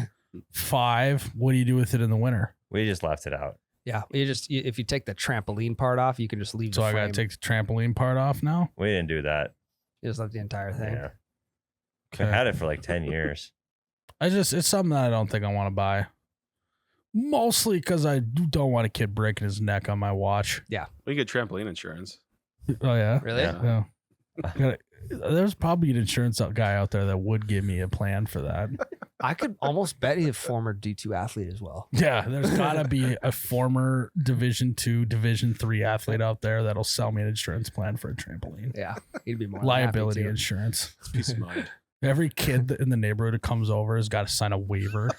5, what do you do with it in the winter? We just left it out. Yeah, if you take the trampoline part off, you can just leave. So the I gotta frame. take the trampoline part off now. We didn't do that. You just left the entire thing. Yeah. I had it for like 10 years. It's something that I don't think I want to buy. Mostly because I don't want a kid breaking his neck on my watch. We get trampoline insurance. Oh yeah, Really? Yeah. yeah. There's probably an insurance guy out there that would give me a plan for that. I could almost bet he's a former D2 athlete as well. Yeah, there's gotta be a former Division 2, Division 3 athlete out there that'll sell me an insurance plan for a trampoline. Yeah, he'd be more than happy Liability to. insurance. It's peace of mind. Every kid in the neighborhood who comes over has got to sign a waiver.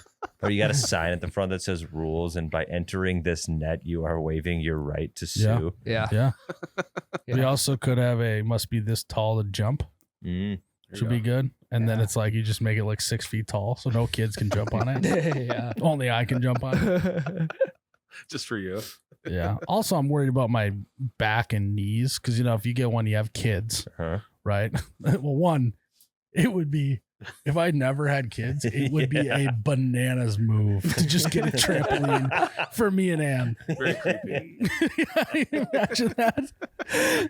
Or you got a sign at the front that says rules, and by entering this net, you are waiving your right to Yeah. sue. Yeah, Yeah. We Yeah. also could have a must be this tall to jump. Mm. There Should you be go. good. And then Yeah. it's like you just make it like 6 feet tall so no kids can jump on it. yeah. Only I can jump on it. Just for you. Yeah. Also, I'm worried about my back and knees because, if you get one, you have kids, Huh? right? Well, one, it would be, if I never had kids, it would be a bananas move to just get a trampoline for me and Ann. Very creepy. Imagine that.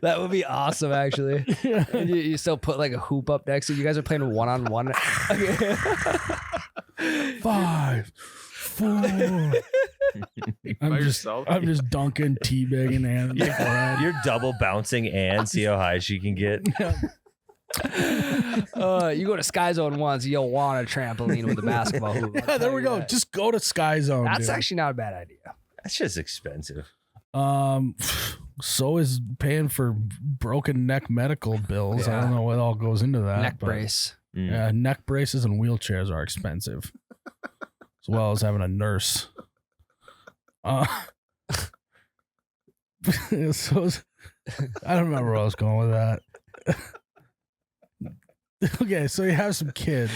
That would be awesome, actually. And you still put like a hoop up next to you. You guys are playing 1-on-1. 5, 4. By I'm yourself. just dunking, teabagging Ann in the forehead. You're double bouncing and see how high she can get. You go to Sky Zone once, you'll want a trampoline with a basketball hoop. I'll Yeah, tell there we you go. that. Just go to Sky Zone. That's dude. actually not a bad idea. That's just expensive. So is paying for broken neck medical bills. I Yeah. don't know what all goes into that. Neck but- brace. Mm. Yeah, neck braces and wheelchairs are expensive, as well as having a nurse. So I don't remember where I was going with that. Okay, so you have some kids.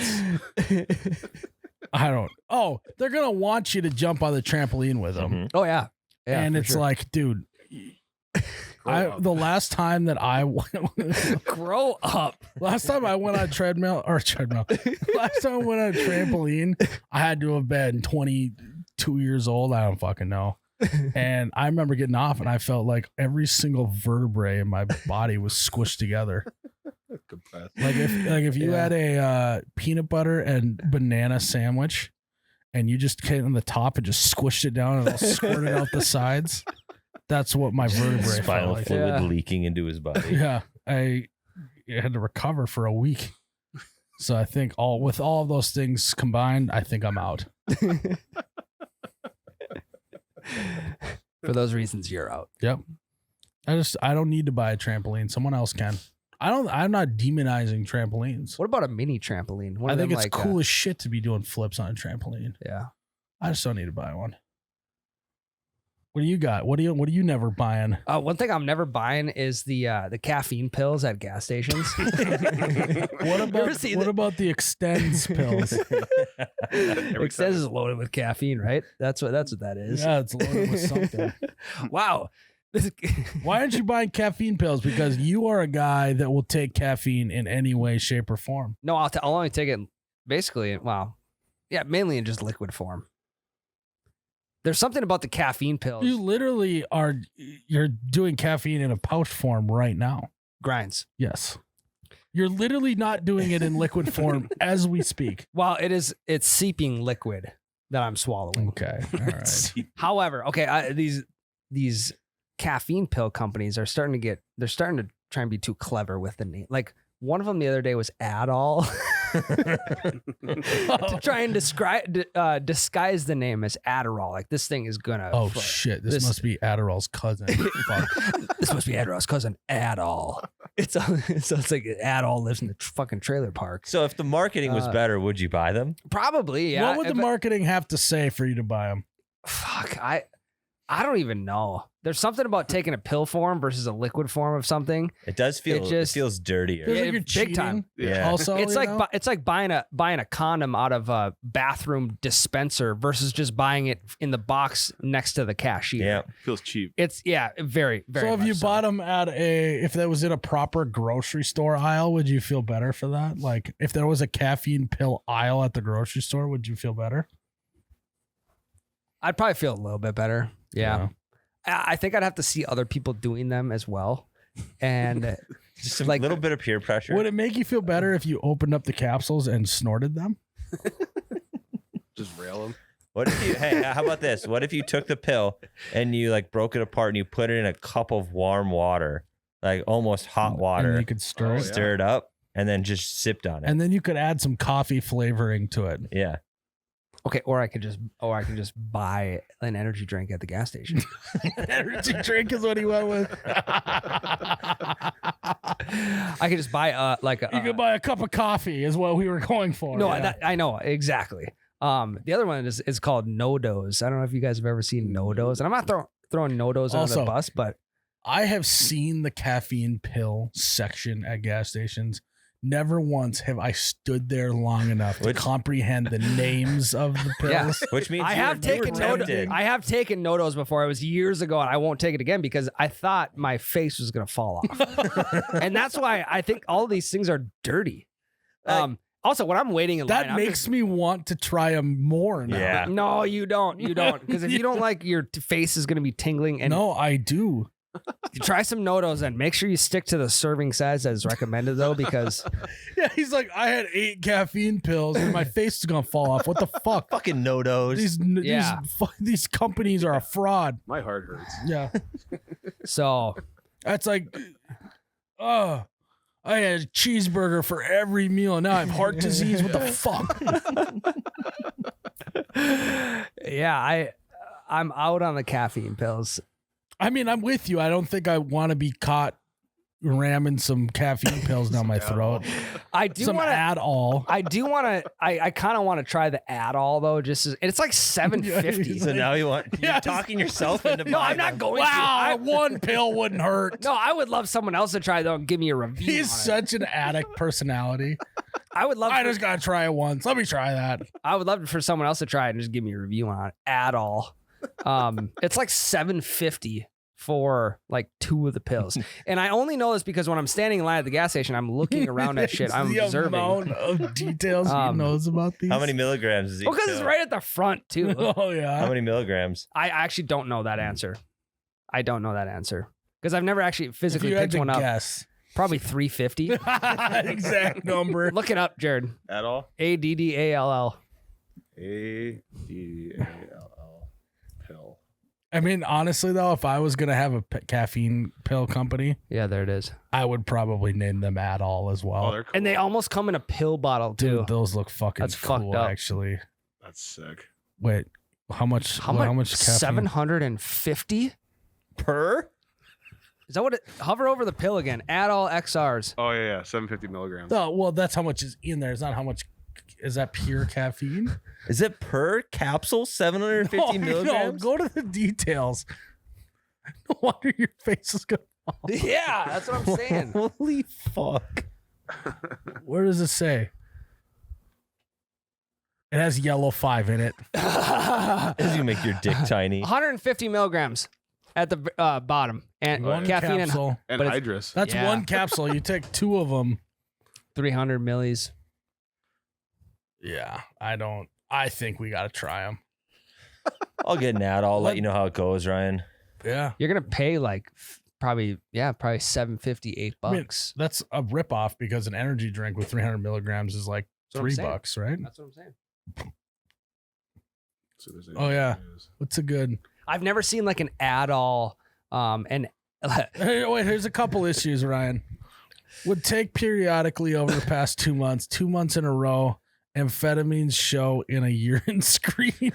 I don't. Oh, they're gonna want you to jump on the trampoline with them, Mhm. Oh yeah. Yeah. and for it's sure. like, dude. Grow up. The last time that I grow up. last time I went on last time I went on a trampoline, I had to have been 22 years old. I don't fucking know. And I remember getting off and I felt like every single vertebrae in my body was squished together. Compressed. Like if you Yeah. had a peanut butter and banana sandwich and you just came on the top and just squished it down and it squirted out the sides. That's what my vertebrae felt Spinal like. fluid Yeah. leaking into his body. Yeah, I had to recover for a week. So I think with all of those things combined, I think I'm out. For those reasons, you're out. Yep. I don't need to buy a trampoline. Someone else can. I'm not demonizing trampolines. What about a mini trampoline? One I of think them, it's like, cool as shit to be doing flips on a trampoline. Yeah. I just don't need to buy one. What do you got? What are you never buying? One thing I'm never buying is the caffeine pills at gas stations. What about the Extends pills? Extends is loaded with caffeine, right? That's what that is. Yeah, it's loaded with something. Wow. Why aren't you buying caffeine pills? Because you are a guy that will take caffeine in any way, shape, or form. No, I'll only take it basically. Wow. Yeah, mainly in just liquid form. There's something about the caffeine pills. You literally you're doing caffeine in a pouch form right now. Grinds. Yes. You're literally not doing it in liquid form as we speak. Well, it's seeping liquid that I'm swallowing. Okay. All right. However, okay, these caffeine pill companies are starting to try and be too clever with the name. Like one of them the other day was Adol. To try and disguise the name as Adderall. Like this thing is gonna. Oh shit! This must be Adderall's cousin. Fuck. This must be Adderall's cousin, Adol. So it's like Adol lives in the fucking trailer park. So if the marketing was better, would you buy them? Probably, yeah. What would the marketing have to say for you to buy them? Fuck, I don't even know. There's something about taking a pill form versus a liquid form of something. It does feel. It feels dirtier. Feels like Yeah, you're big cheating. time. Yeah. Also, It's you like know? it's like buying a condom out of a bathroom dispenser versus just buying it in the box next to the cashier. Yeah. Feels cheap. It's very very. So if much you bought them if that was in a proper grocery store aisle, would you feel better for that? Like if there was a caffeine pill aisle at the grocery store, would you feel better? I'd probably feel a little bit better. Yeah. I think I'd have to see other people doing them as well, and Just a like- little bit of peer pressure. Would it make you feel better if you opened up the capsules and snorted them? Just rail them. What if you? Hey, how about this? What if you took the pill and you like broke it apart and you put it in a cup of warm water, like almost hot water, And you could stir Oh, it. yeah. stir it up, and then just sipped on it? And then you could add some coffee flavoring to it. Yeah. okay, or I could just buy an energy drink at the gas station. Energy drink is what he went with. I could just buy You could buy a cup of coffee is what we were going for. No, Yeah. I know exactly. The other one is called No-Dose. I don't know if you guys have ever seen No-Dose, and I'm not throwing No-Dose under the Also- bus, but I have seen the caffeine pill section at gas stations. Never once have I stood there long enough to Which- comprehend the names of the Yeah. pills. Which means I you have were taken tempted. I have taken No-Dose before. It was years ago, and I won't take it again because I thought my face was gonna fall off, and that's why I think all these things are dirty. Also, when I'm waiting in line, That makes me want to try them more now. Yeah. no, you don't, because if you don't like, your face is gonna be tingling. And No, I do. you try some No-Dose and make sure you stick to the serving size as recommended, though, because Yeah, he's like, I had 8 caffeine pills and my face is gonna fall off. What the fuck? Fucking no-dos. Yeah. These companies are a fraud. My heart hurts. Yeah, so that's like, I had a cheeseburger for every meal and now I have heart disease. What the fuck? yeah, I'm out on the caffeine pills. I mean, I'm with you. I don't think I want to be caught ramming some caffeine pills down my throat. I do Some want to. Adderall. I do want to. I kind of want to try the Adderall though. It's like $7.50. So now you want you're Yes. talking yourself into No, buying I'm not them. going Wow, to. one pill wouldn't hurt. No, I would love someone else to try though and give me a review. He's on it. such an addict personality. I would love. I just gotta try it once. Let me try that. I would love for someone else to try it and just give me a review on it. Adderall. It's like $7.50 for like 2 of the pills, and I only know this because when I'm standing in line at the gas station, I'm looking around at shit. I'm the observing. amount of details he knows about these. How many milligrams is each Well, because it's pill? right at the front too. Oh yeah. How many milligrams? I actually don't know that answer. I don't know that answer because I've never actually If physically you had picked to one up. guess. Probably 350. Exact number. Look it up, Jared. At all? ADDALL. ADALL. Pill. I mean, honestly though, if I was gonna have a caffeine pill company, Yeah, there it is. I would probably name them Adderall as well. Oh, they're cool. And they almost come in a pill bottle too. Dude, those look fucking That's cool. fucked up. Actually, That's sick. wait, how much? How How much? much caffeine? 750. per? Is that what it? Hover over the pill again. Adol XRs. Oh yeah, 750 milligrams. Oh, well, that's how much is in there. It's not how much. Is that pure caffeine? Is it per capsule? 750 No, milligrams? go to the details. No wonder your face is going. Yeah, that's what I'm saying. Holy fuck. Where does it say? It has yellow 5 in it. This is going to make your dick tiny. 150 milligrams at the bottom, and One caffeine capsule. And but it's- Hydrus. That's Yeah. one capsule. You take 2 of them. and 300 millis. Yeah, I think we got to try them. I'll get an ad. I'll let you know how it goes, Ryan. Yeah. You're gonna pay like probably $7.50, $8. I mean, that's a ripoff because an energy drink with 300 milligrams is like That's what I'm saying. $3, right? That's what I'm saying. So there's Oh, yeah. What's a good? I've never seen like an Adol, and Hey, wait, here's a couple issues, Ryan. Would take periodically over the past 2 months, 2 months in a row. Amphetamines show in a urine screen.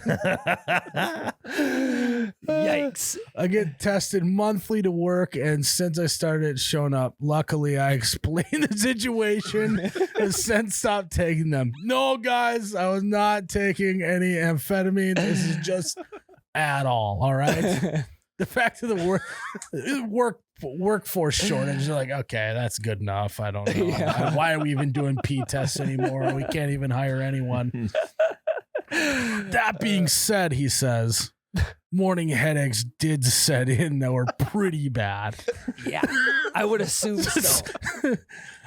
yikes. I get tested monthly to work, and since I started showing up, luckily I explained the situation and since stopped taking them. No, guys, I was not taking any amphetamines. This is just at all right? The fact of the workforce shortage, you're like, okay, that's good enough. I don't know. Yeah. Why are we even doing P tests anymore? We can't even hire anyone. That being said, he says, morning headaches did set in that were pretty bad. Yeah, I would assume so.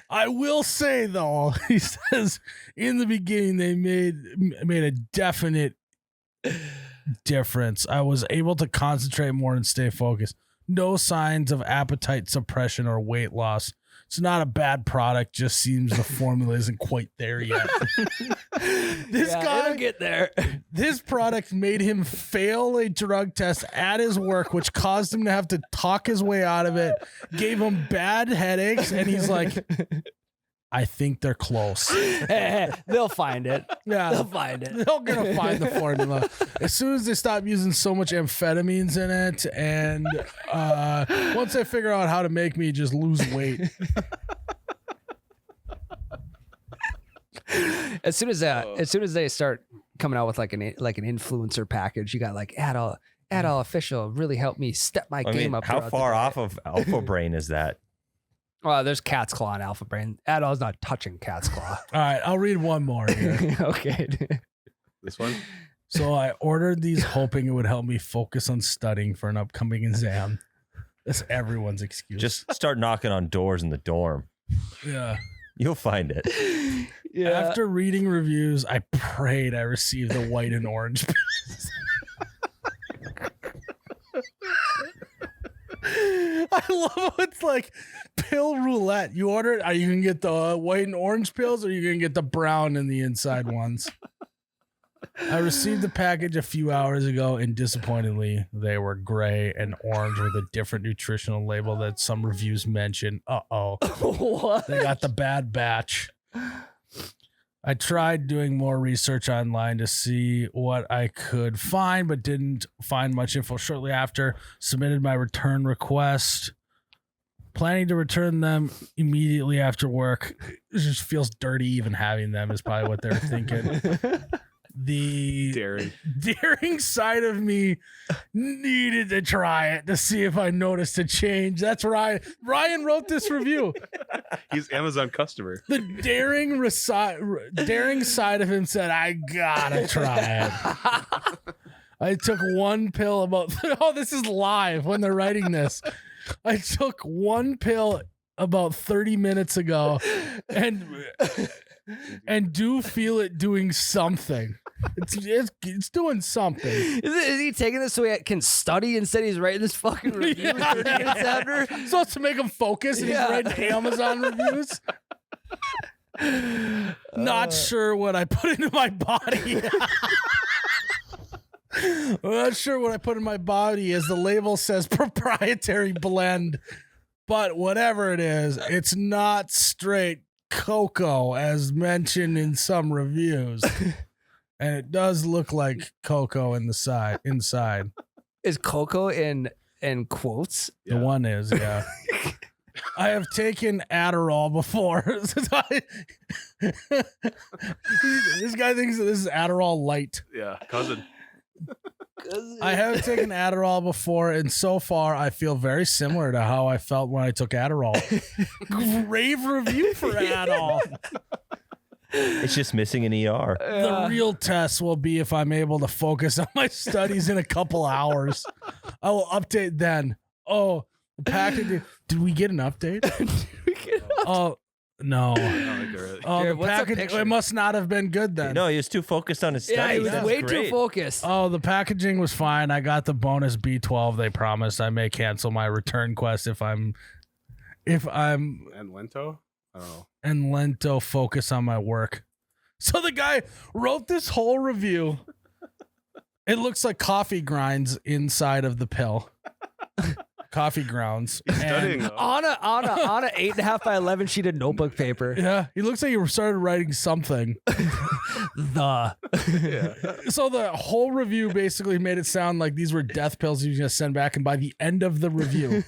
I will say though, he says in the beginning they made a definite difference. I was able to concentrate more and stay focused. No signs of appetite suppression or weight loss. It's not a bad product, just seems the formula isn't quite there yet. This guy it'll get there. This product made him fail a drug test at his work, which caused him to have to talk his way out of it, gave him bad headaches, and he's like, I think they're close. They'll find it. Yeah. They'll find it. They're gonna find the formula as soon as they stop using so much amphetamines in it, and once they figure out how to make me just lose weight. As soon as they start coming out with like an influencer package, you got like Adol official really helped me step my game up. how throughout far the off of Alpha Brain is that? Well, there's Cat's Claw and Alpha Brain. Adol's not touching Cat's Claw. All right, I'll read one more here. Okay. This one? So I ordered these hoping it would help me focus on studying for an upcoming exam. That's everyone's excuse. Just start knocking on doors in the dorm. Yeah. You'll find it. Yeah. After reading reviews, I prayed I received the white and orange pills. I love how it's like pill roulette. You order it. Are you gonna get the white and orange pills, or are you gonna get the brown and the inside ones? I received the package a few hours ago, and disappointingly, they were gray and orange with a different nutritional label that some reviews mention. What? They got the bad batch. I tried doing more research online to see what I could find, but didn't find much info. Shortly after, submitted my return request. Planning to return them immediately after work. It just feels dirty even having them is probably what they're thinking. The daring side of me needed to try it to see if I noticed a change. That's Ryan. Ryan wrote this review. He's Amazon customer. The daring side of him said, I gotta try it. I took one pill about, oh, this is live when they're writing this. I took one pill about 30 minutes ago and do feel it doing something. It's doing something. Is he taking this so he can study instead he's writing this fucking review 30 minutes after? So it's to make him focus and he's writing Amazon reviews. Not sure what I put into my body. I'm not sure what I put in my body as the label says proprietary blend. But whatever it is, it's not straight cocoa as mentioned in some reviews. And it does look like cocoa inside. Is cocoa in in quotes. The Yeah. one is, yeah. I have taken Adderall before. This guy thinks that this is Adderall light. Yeah, cousin. I have taken Adderall before, and so far I feel very similar to how I felt when I took Adderall. Rave review for Adderall. It's just missing an ER. The real test will be if I'm able to focus on my studies in a couple hours. I will update then. Oh, the package. Did we get an update? Oh, no. I don't think they're Oh, Here, the what's the package. picture? It must not have been good then. No, he was too focused on his studies. Yeah, he was That's way great. too focused. Oh, the packaging was fine. I got the bonus B12 they promised. I may cancel my return quest if I'm and Lento. I don't know. and lento focus on my work. So the guy wrote this whole review. It looks like coffee grinds inside of the pill. Coffee grounds. He's studying And- though. on a 8.5 by 11 sheet of notebook paper. yeah, he looks like he started writing something. The Yeah. So the whole review basically made it sound like these were death pills he was going to send back. And by the end of the review,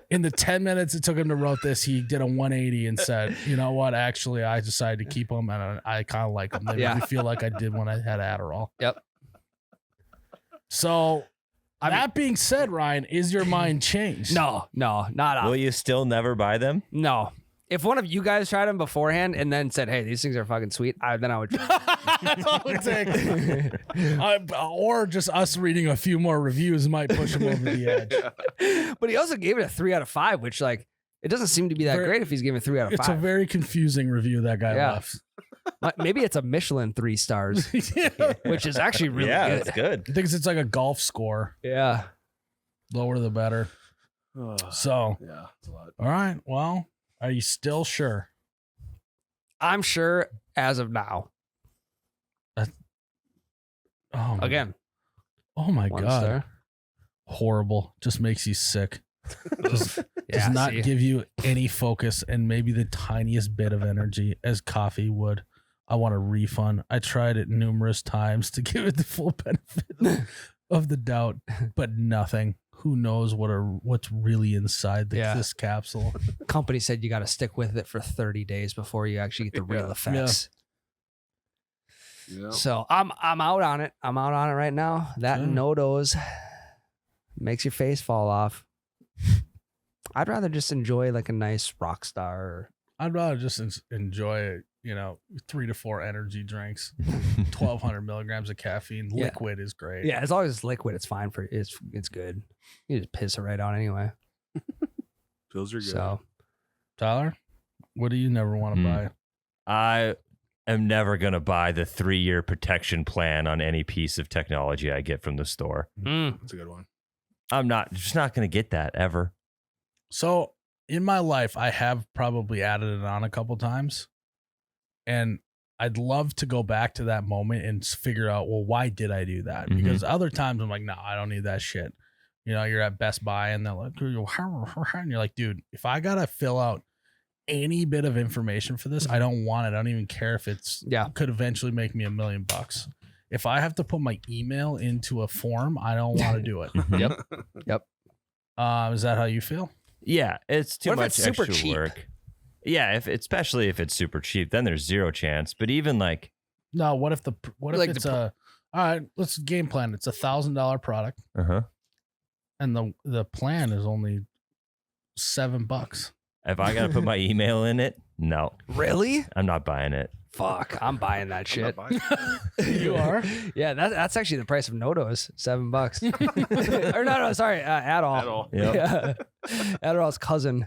in the 10 minutes it took him to write this, he did a 180 and said, you know what? Actually, I decided to keep them, and I kind of like them. They Yeah. really feel like I did when I had Adderall. Yep. So that being said, Ryan, is your mind changed? no, not Will off. you still never buy them? No. If one of you guys tried them beforehand and then said, "Hey, these things are fucking sweet," then I would. That's all it takes. Or just us reading a few more reviews might push him over the edge. But he also gave it a 3 out of 5, which it doesn't seem to be that Very- great if he's giving 3 out of It's a 5. very confusing review that guy Yeah. left. Maybe it's a Michelin 3 stars, Yeah. which is actually really yeah, good. that's good. I think it's like a golf score. Yeah. Lower the better. Oh, So, yeah, it's a lot. all right. Well, are you still sure? I'm sure as of now. Oh, my- Again, Oh my 1 God. star. Horrible. Just makes you sick. Does Yeah, not see? give you any focus and maybe the tiniest bit of energy as coffee would. I want a refund. I tried it numerous times to give it the full benefit of the doubt, but nothing. Who knows what's really inside Yeah. this capsule? Company said you got to stick with it for 30 days before you actually get the real Yeah. effects. Yeah. So I'm out on it. I'm out on it right now. That Okay. no-dose makes your face fall off. I'd rather just enjoy like a nice rock star. Or, I'd rather just enjoy, 3 to 4 energy drinks. 1,200 milligrams of caffeine. Yeah. Liquid is great. yeah, as long as it's liquid, it's fine for it's good. You just piss it right out anyway. Pills are good. So Tyler, what do you never want to Hmm. buy? I am never going to buy the 3-year protection plan on any piece of technology I get from the store. That's a good one. I'm just not going to get that ever. So in my life, I have probably added it on a couple times, and I'd love to go back to that moment and figure out, well, why did I do that? Mhm. Because other times I'm like, no, I don't need that shit. You're at Best Buy and they're like, and you're like, dude, if I gotta fill out any bit of information for this, I don't want it. I don't even care if Yeah. could eventually make me $1 million. If I have to put my email into a form, I don't want to do it. Yep. Is that how you feel? Yeah, it's too What if much it's super extra cheap? work. Yeah, especially if it's super cheap, then there's zero chance. But even like, No, what if Like it's the all right, let's game plan. It's $1,000 product and the plan is only $7. if I got to put my email in it, no, Really? I'm not buying it. Fuck, I'm buying that I'm shit. not buying You are? Yeah, that's actually the price of no-dose, $7. Or no, sorry, Adderall. At all. Yep. Yeah, Adderall's cousin.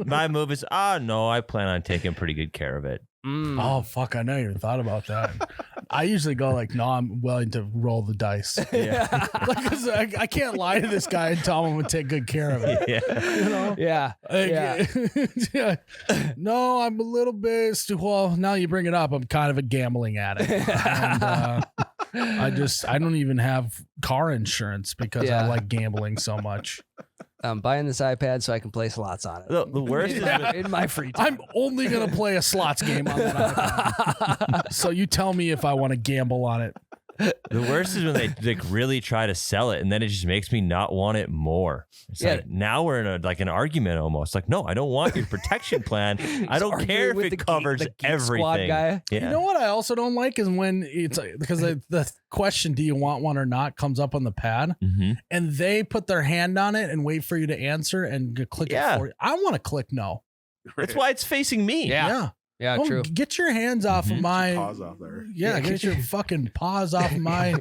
My move is, no, I plan on taking pretty good care of it. Mm. Oh fuck, I never even thought about that. I usually go like, no, I'm willing to roll the dice. Yeah. Like, 'cause I can't lie to this guy and tell him I'm gonna take good care of it. Yeah. You know? Yeah. Like, Yeah. yeah. No, I'm a little bit well, now you bring it up, I'm kind of a gambling addict. And, I don't even have car insurance because I Yeah. like gambling so much. I'm buying this iPad so I can play slots on it. The worst is with, In my free time. I'm only gonna play a slots game on that iPad. So you tell me if I want to gamble on it. The worst is when they like really try to sell it, and then it just makes me not want it more. It's Yeah. like now we're in an argument almost. Like, no, I don't want your protection plan. I don't arguing care if with it the Geek- covers the Geek everything. Squad guy. Yeah. You know what I also don't like is when it's because the question, do you want one or not, comes up on the pad Mm-hmm. and they put their hand on it and wait for you to answer and click Yeah. it for you. I want to click no. That's why it's facing me. Yeah. Yeah, Don't true. Get your hands off of Mhm. my Pause off there. Yeah, get your fucking paws off my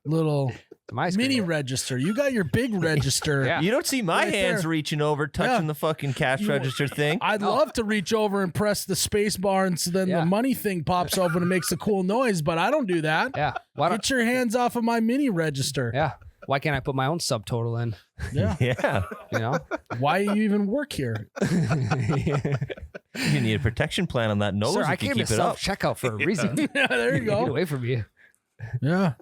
little My screen. mini register. You got your big register. Yeah. You don't see my Right hands there. reaching over, touching Yeah. the fucking cash You- register thing. I'd love to reach over and press the space bar and so then Yeah. the money thing pops open and makes a cool noise, but I don't do that. Yeah. Why don't? Get your hands off of my mini register. Yeah. Why can't I put my own subtotal in? Yeah. Yeah. You know. Why do you even work here? You need a protection plan on that nose Sir, if I you came to keep it up. self checkout for a reason. Yeah, there you Get go. away from me. Yeah.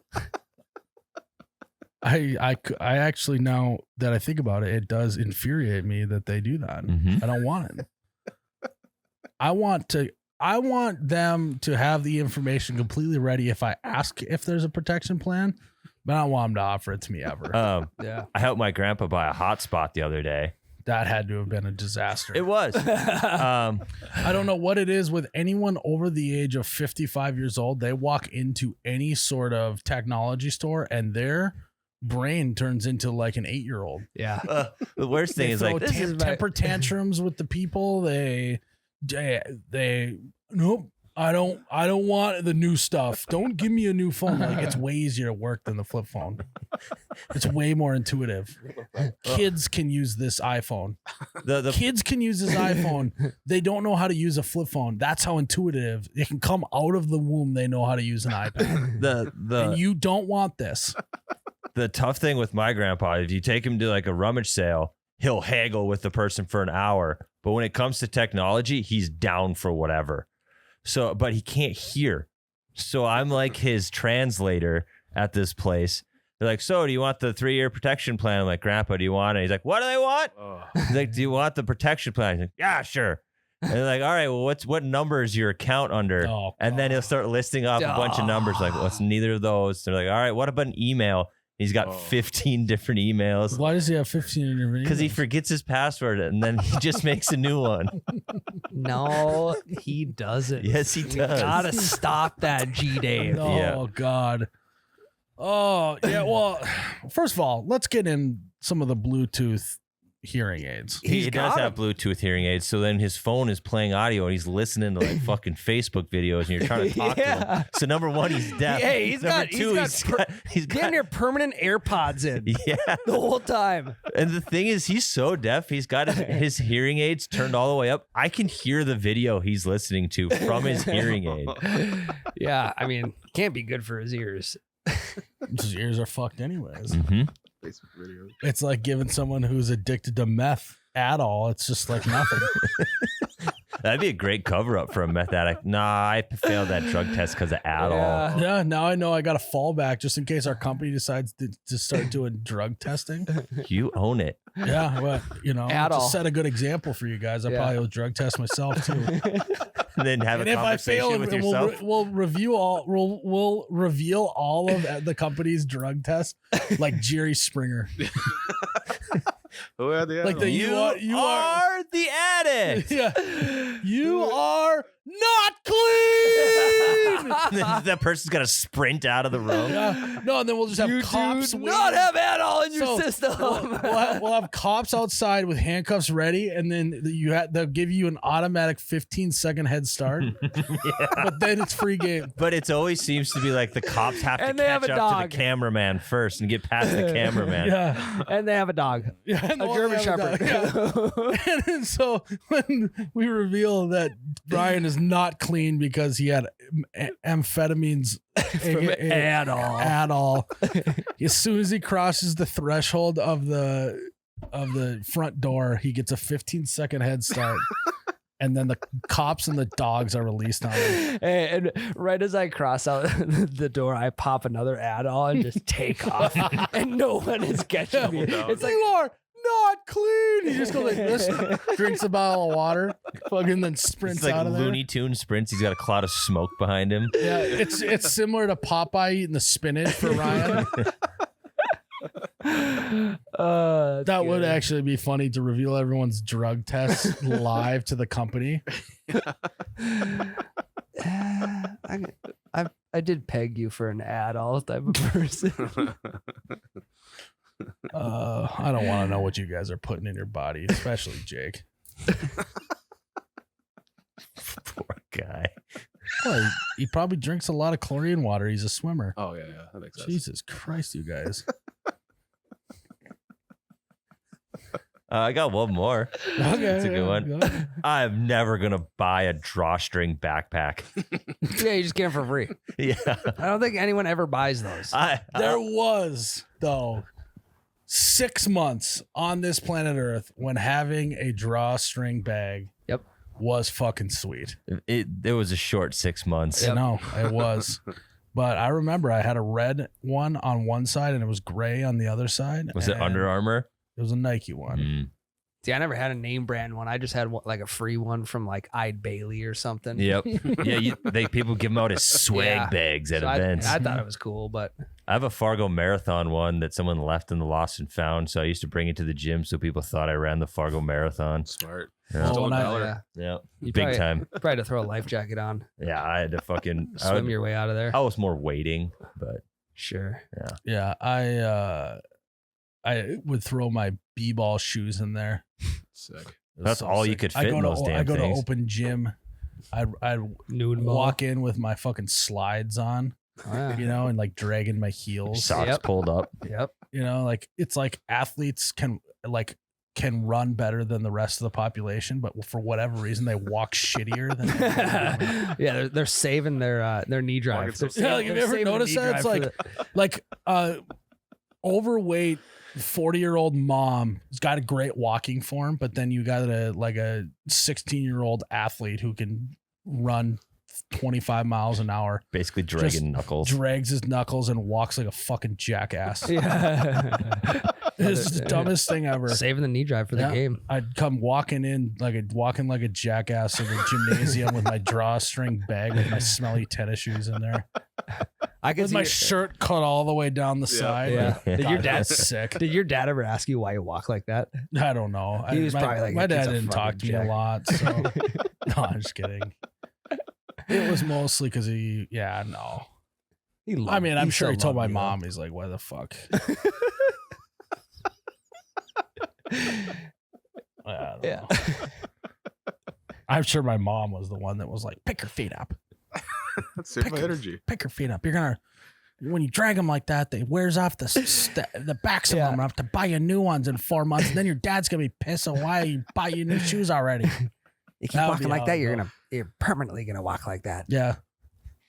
I actually, now that I think about it, it does infuriate me that they do that. Mhm. I don't want it. I want them to have the information completely ready if I ask if there's a protection plan, but I don't want them to offer it to me ever. Yeah. I helped my grandpa buy a hotspot the other day. That had to have been a disaster. It was. I don't know what it is with anyone over the age of 55 years old. They walk into any sort of technology store and their brain turns into like an 8-year-old. Yeah. The worst thing They is throw like this is my- temper tantrums with the people. They nope. I don't want the new stuff. Don't give me a new phone. Like, it's way easier to work than the flip phone. It's way more intuitive. Kids can use this iPhone. the Kids can use this iPhone. They don't know how to use a flip phone. That's how intuitive. It can come out of the womb. They know how to use an iPad. the And you don't want this. the tough thing with my grandpa, if you take him to like a rummage sale, he'll haggle with the person for an hour. But when it comes to technology, he's down for whatever. So, but he can't hear. So I'm like his translator at this place. They're like, so do you want the 3-year protection plan? I'm like, Grandpa, do you want it? He's like, what do they want? Oh. He's like, do you want the protection plan? He's like, yeah, sure. And they're like, all right, well, what number is your account under? Oh, And then he'll start listing off a bunch of numbers. Like, well, it's neither of those. They're like, all right, what about an email? He's got 15 different emails why does he have 15 in your because he forgets his password and then he just makes a new one. No, he doesn't. Yes, he We does. gotta stop that, G Dave. Oh Yeah. God. Oh yeah. Well, first of all, let's get in some of the Bluetooth hearing aids. He does got have Bluetooth hearing aids. So then his phone is playing audio and he's listening to like fucking Facebook videos and you're trying to talk to Yeah. him. So number one, he's deaf. Hey, he's Number got- two, he's Damn got near permanent AirPods in yeah. the whole time. And the thing is, he's so deaf. He's got his hearing aids turned all the way up. I can hear the video he's listening to from his hearing aid. Yeah, I mean, can't be good for his ears. His ears are fucked anyways. Mhm. Facebook videos. It's like giving someone who's addicted to meth Adderall. It's just like nothing. That'd be a great cover up for a meth addict. Nah, I failed that drug test because of Adderall. Yeah. Yeah, now I know I got a fallback just in case our company decides to start doing drug testing. You own it. Yeah, well, you know, Adderall. to set a good example for you guys, I Yeah. probably will drug test myself too. And then have And a if I fail, conversation with we'll, yourself. we'll review all. We'll reveal all of the company's drug tests, like Jerry Springer. Who are the Like the You you are are the addict. yeah, you are not clean. That person's got to sprint out of the room. Yeah, no, and then we'll just have You cops. do waiting. not have Adderall in your So, system. We'll have cops outside with handcuffs ready, and then they'll give you an automatic 15-second head start. But then it's free game. But it always seems to be like the cops have to And they have catch a up dog. to the cameraman first and get past the cameraman. Yeah, And they have a dog. yeah, and A the one German they have a Shepherd. dog, yeah. And then so when we reveal that Brian is not clean because he had amphetamines Adderall, as soon as he crosses the threshold of the front door, he gets a 15-second head start. And then the cops and the dogs are released on him. And right as I cross out the door, I pop another Adderall and just take off. And no one is catching me. no. It's like, You are not clean. He just goes like this, drinks a bottle of water, fucking then sprints It's like out of there. Looney Tunes sprints. He's got a cloud of smoke behind him. Yeah, it's similar to Popeye eating the spinach for Ryan. That would actually be funny to reveal everyone's drug tests live to the company. I did peg you for an adult type of person. I don't want to know what you guys are putting in your body, especially Jake. Poor guy. Well, he probably drinks a lot of chlorine water. He's a swimmer. Oh yeah, that makes sense. Jesus Christ, you guys. I got one more. Okay, That's a good one. go ahead. I'm never going to buy a drawstring backpack. Yeah, you just get them for free. Yeah. I don't think anyone ever buys those. There was, though, 6 months on this planet Earth when having a drawstring bag Yep. was fucking sweet. it was a short 6 months. I know it was. But I remember I had a red one on one side and it was gray on the other side. Was it and Under Armour? It was a Nike one. Mm. See, I never had a name brand one. I just had like a free one from like Ide Bailey or something. Yep. Yeah, people give them out as swag Yeah. bags at So events. I thought it was cool, but I have a Fargo Marathon one that someone left in the lost and found. So I used to bring it to the gym so people thought I ran the Fargo Marathon. Smart. Yeah. Oh, Stolen and I- valor. yeah, Yeah. You Big probably- time. probably had to throw a life jacket on, Yeah. I had to fucking swim your way out of there. I was more waiting, but Sure. Yeah, I would throw my b-ball shoes in there. Sick. It was That's all you could fit in those damn I go things. to open gym. I'd Nude walk in with my fucking slides on, Oh, yeah. you know, and like dragging my heels. socks Yep. pulled up. Yep. You know, like it's like athletes can run better than the rest of the population, but for whatever reason they walk shittier than Yeah, they're saving their knee drive. Walking so They're Yeah, like, have you they're ever saving the noticed knee that? It's drive for like overweight 40-year-old mom has got a great walking form, but then you got a 16-year-old athlete who can run 25 miles an hour, Basically dragging knuckles. drags his knuckles and walks like a fucking jackass. yeah. It's the dumbest thing ever. Saving the knee drive for the Yeah. game. I'd come walking like a jackass to the gymnasium with my drawstring bag with my smelly tennis shoes in there, I could with see my your- shirt cut all the way down the side. Yeah. Did your God, dad that's sick? Did your dad ever ask you why you walk like that? I don't know. He was probably like, my "That kid's dad a didn't talk to fucking me a jack." lot. So no, I'm just kidding. It was mostly because no. I mean, I'm sure he told my mom. He's like, "Why the fuck?" I don't know. I'm sure my mom was the one that was like, "Pick your feet up. Save my Pick- energy. Pick your feet up. You're gonna." When you drag them like that, they wears off the backs of Yeah. them. I have to buy you new ones in 4 months. And then your dad's gonna be pissed. So why you buy you new shoes already? You keep That would walking be like how that, it you're permanently gonna walk like that. Yeah,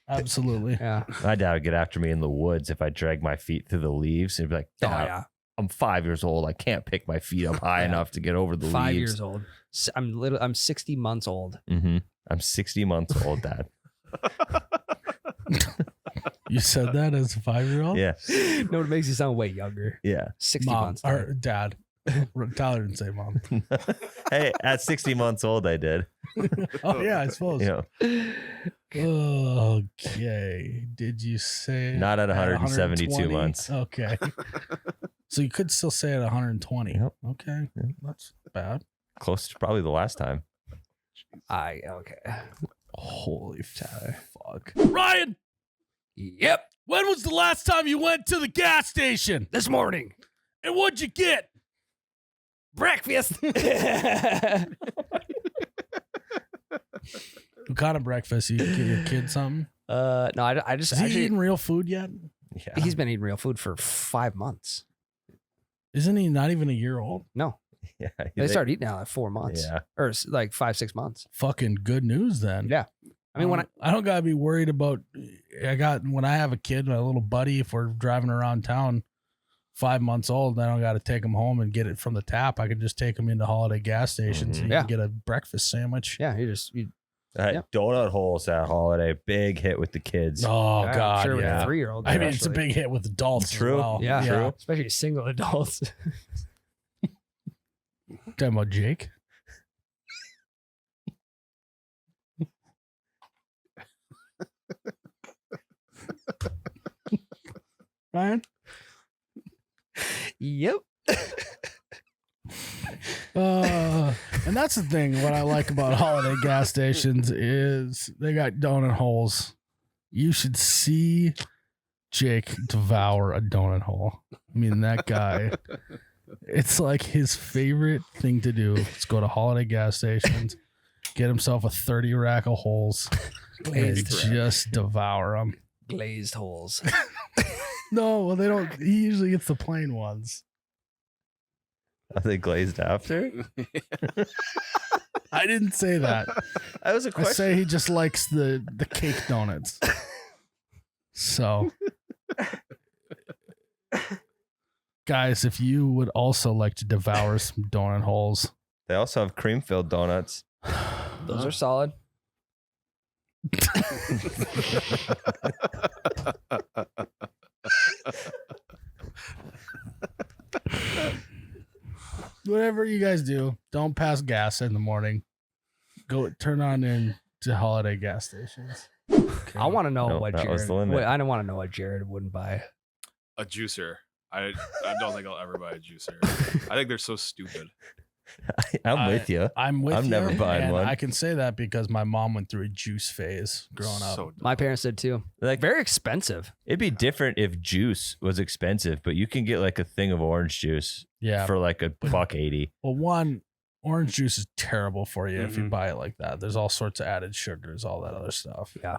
absolutely. Yeah. My dad would get after me in the woods if I dragged my feet through the leaves. He'd be like, Oh "Dad, yeah. I'm 5 years old. I can't pick my feet up high Yeah. enough to get over the 5 leaves." years old. I'm 60 months old. Mm-hmm. I'm 60 months old, Dad. You said that as a 5-year-old? Yeah. No, it makes you sound way younger. Yeah. 60 Mom months. or dad. Tyler didn't say mom. Hey, at 60 months old, I did. Oh yeah, I suppose. You know, Okay. Did you say not at 172 120? months. Okay. So you could still say at 120. Yep. Okay. Yep. That's bad. Close to probably the last time. Okay. Holy fuck. Ryan, Yep. when was the last time you went to the gas station? This morning. And what'd you get? Breakfast. What kind of breakfast? You get your kid something? No, I just Is he actually eating real food yet? Yeah. he's been eating real food for 5 months. Isn't he not even a year old? No, Yeah. they started eating now at 4 months. Yeah. Or like 5-6 months. Fucking good news then. Yeah. I mean, I don't gotta be worried about. When I have a kid, my little buddy, if we're driving around town, 5 months old, I don't got to take him home and get it from the tap. I can just take him into Holiday gas stations and you Yeah. can get a breakfast sandwich. yeah, Yep. Donut holes at holiday. Big hit with the kids. Oh yeah, God, sure with yeah. a 3-year-old. I mean, it's a big hit with adults. as True. well. Yeah. True. Especially single adults. Talking about Jake. Ryan? Yep. And that's the thing. What I like about holiday gas stations is they got donut holes. You should see Jake devour a donut hole. I mean, that guy, it's like his favorite thing to do is go to holiday gas stations, get himself a 30 rack of holes, and Glazed just devour them. Glazed holes. No, well, they don't. He usually gets the plain ones. Are they glazed after? I didn't say that. That was a I question. say he just likes the cake donuts. So, guys, if you would also like to devour some donut holes, They also have cream-filled donuts. Those are solid. whatever you guys do, don't pass gas in the morning. Go turn on in to holiday gas stations. Okay. I want to know No, what that was Jared. the limit. Wait, I don't want to know what Jared wouldn't buy. A juicer. I don't think I'll ever buy a juicer. I think they're so stupid. I'm with you. I'm with I'm you. never buying and one. I can say that because my mom went through a juice phase growing up. So dumb. My parents did too. Like, Very expensive. it'd be different if juice was expensive, but you can get like a thing of orange juice Yeah. for like $1.80. Well, one, orange juice is terrible for you if you Mhm. buy it like that. There's all sorts of added sugars, all that other stuff. Yeah.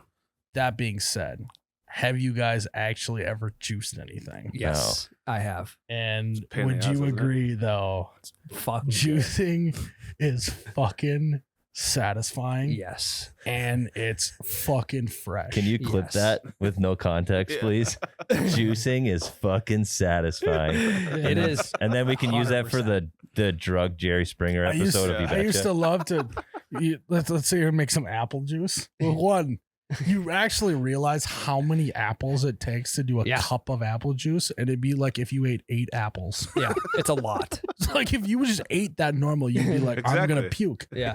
That being said, have you guys actually ever juiced anything? Yes, I have. And pain in the would ass, you isn't it? agree though? Fuck. Juicing is fucking satisfying Yes. and it's fucking fresh. Can you clip Yes. that with no context, Yeah. please? Juicing is fucking satisfying. It is. And then we can use that for the drug Jerry Springer episode of You I used Betcha. to love to. Let's say you make some apple juice. Well, one, you actually realize how many apples it takes to do a Yeah. cup of apple juice, and it'd be like if you ate 8 apples. Yeah, it's a lot. It's like if you just ate that normal, you'd be like, I'm gonna Exactly. puke. Yeah.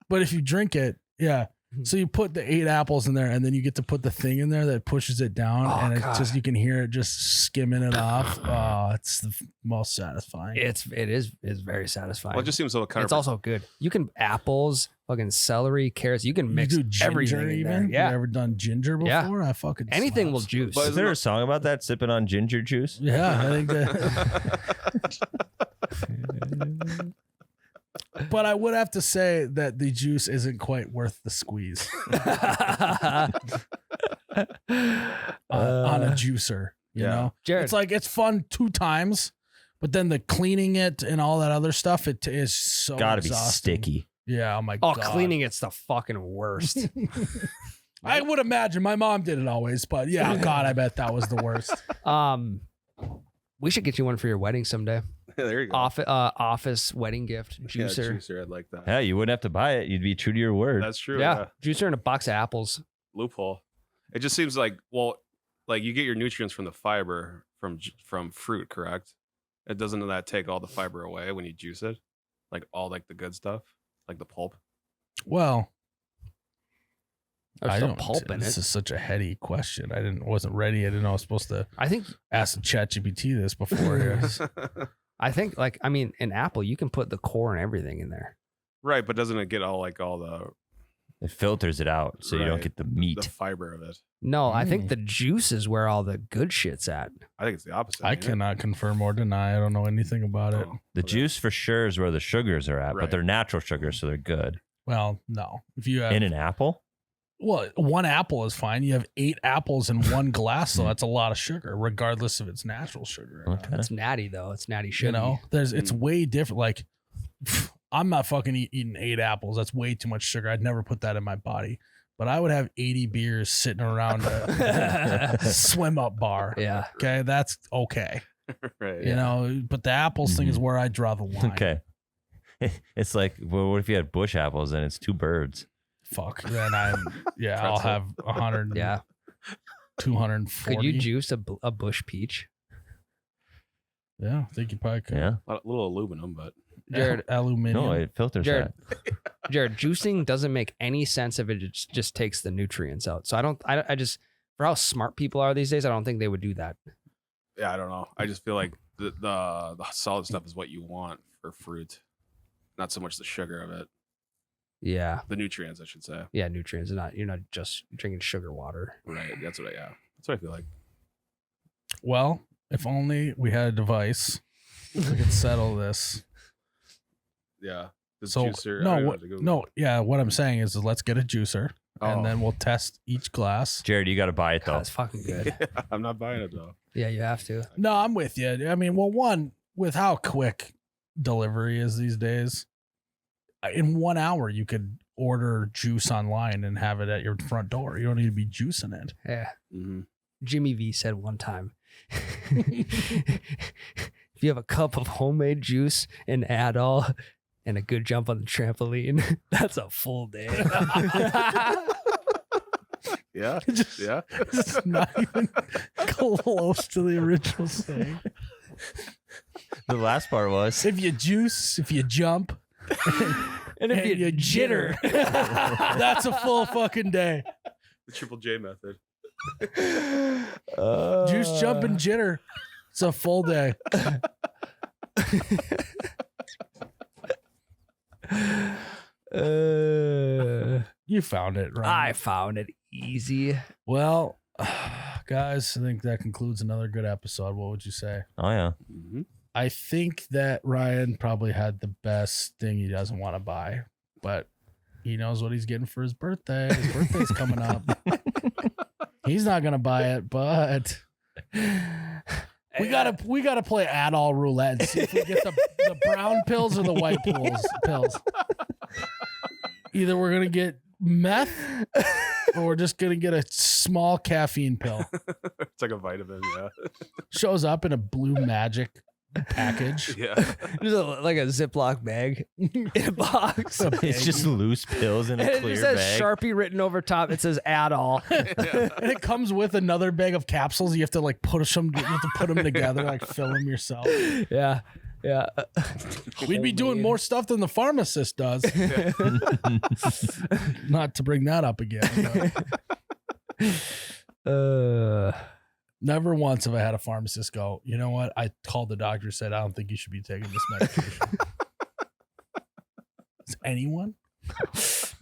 But if you drink it, yeah. So you put the 8 apples in there, and then you get to put the thing in there that pushes it down, Oh, and it's God. just you can hear it just skimming it off. Oh, it's the most satisfying. It's very satisfying. Well, it just seems so kind It's of. also good. You can apples, fucking celery, carrots. You can mix you do ginger everything in there. even. Yeah. You ever done ginger before? Yeah. I fucking Anything will slaps. juice. But Is there a song about that? Sipping on ginger juice? Yeah, I think that. But I would have to say that the juice isn't quite worth the squeeze on a juicer. You Yeah. know, Jared, it's like it's fun 2 times, but then the cleaning it and all that other stuff, it is so Gotta be exhausting. sticky. Yeah. Oh my oh, god. cleaning it's the fucking worst. I would imagine my mom did it always, but yeah, God, I bet that was the worst. We should get you one for your wedding someday. There you go. Office wedding gift Yeah, juicer. juicer. I'd like that. Yeah, you wouldn't have to buy it. You'd be true to your word. That's true. Yeah, juicer and a box of apples. Loophole. It just seems like, well, like you get your nutrients from the fiber from fruit, correct? It doesn't that take all the fiber away when you juice it, like all like the good stuff, like the pulp. Well, There's I still don't. pulp in This it. is such a heady question. I wasn't ready. I didn't know I was supposed to I think ask ChatGPT this before here. like I mean, an apple you can put the core and everything in there. Right, but doesn't it get all the It filters it out so you don't Right. get the meat. the fiber of it? No, I Mm. think the juice is where all the good shit's at. I think it's the opposite. I ain't it? cannot confirm or deny. I don't know anything about it. Oh, The okay. juice for sure is where the sugars are at, but Right. they're natural sugars, so they're good. Well, no. If you have In an apple? well, 1 apple is fine. You have 8 apples in 1 glass, so that's a lot of sugar, regardless if it's natural sugar. Or not. Okay. It's natty though. It's natty sugar. You know, it's Mm. way different. Like, I'm not fucking eating 8 apples. That's way too much sugar. I'd never put that in my body. But I would have 80 beers sitting around a swim up bar. Yeah. Okay, that's okay. right. You know, but the apples thing is where I draw the line. Okay. It's like, well, what if you had bush apples and it's 2 birds? Fuck. Then I'll Pretzel. have 100, Yeah. 240. Could you juice a bush peach? Yeah, I think you probably could. Yeah. A little aluminum, but Jared, aluminum. No, it filters Jared, that. Jared, juicing doesn't make any sense if it just takes the nutrients out. So I just, for how smart people are these days, I don't think they would do that. Yeah, I don't know. I just feel like the solid stuff is what you want for fruit, not so much the sugar of it. Yeah. The nutrients, I should say. Yeah. Nutrients. You're not just drinking sugar water. Right. That's what I feel like. Well, if only we had a device we could settle this. Yeah. The So juicer. I no, don't know what, how to go- no, yeah. What I'm saying is, let's get a juicer, Oh. and then we'll test each glass. Jared, you got to buy it God, though. that's fucking good. I'm not buying it though. Yeah, you have to. No, I'm with you. I mean, well, one, with how quick delivery is these days, in 1 hour you could order juice online and have it at your front door. You don't need to be juicing it. Yeah. Mm-hmm. Jimmy V said one time, if you have a cup of homemade juice and Adol and a good jump on the trampoline, that's a full day. Yeah. Just- Yeah. It's not even close to the original saying. The last part was If you juice, if you jump, And if you jitter, that's a full fucking day. The Triple J method. Juice, jump, and jitter. It's a full day. You found it, right? I found it easy. Well, guys, I think that concludes another good episode. What would you say? oh yeah. Mm-hmm. I think that Ryan probably had the best thing he doesn't want to buy, but he knows what he's getting for his birthday. His birthday's coming up. He's not gonna buy it, but we gotta play Adol roulette and see if we get the brown pills or the white pills. Either we're gonna get meth or we're just gonna get a small caffeine pill. It's like a vitamin. Yeah. Shows up in a blue magic package. Yeah. Just like a Ziploc bag in a box. It's just loose pills in And a it clear just has bag. Sharpie written over top. It says Adol. And it comes with another bag of capsules. You have to like put them together, like fill them yourself. Yeah. Yeah. We'd be doing more stuff than the pharmacist does. Not to bring that up again. but never once have I had a pharmacist go, you know what? I called the doctor, said, I don't think you should be taking this medication. Is anyone?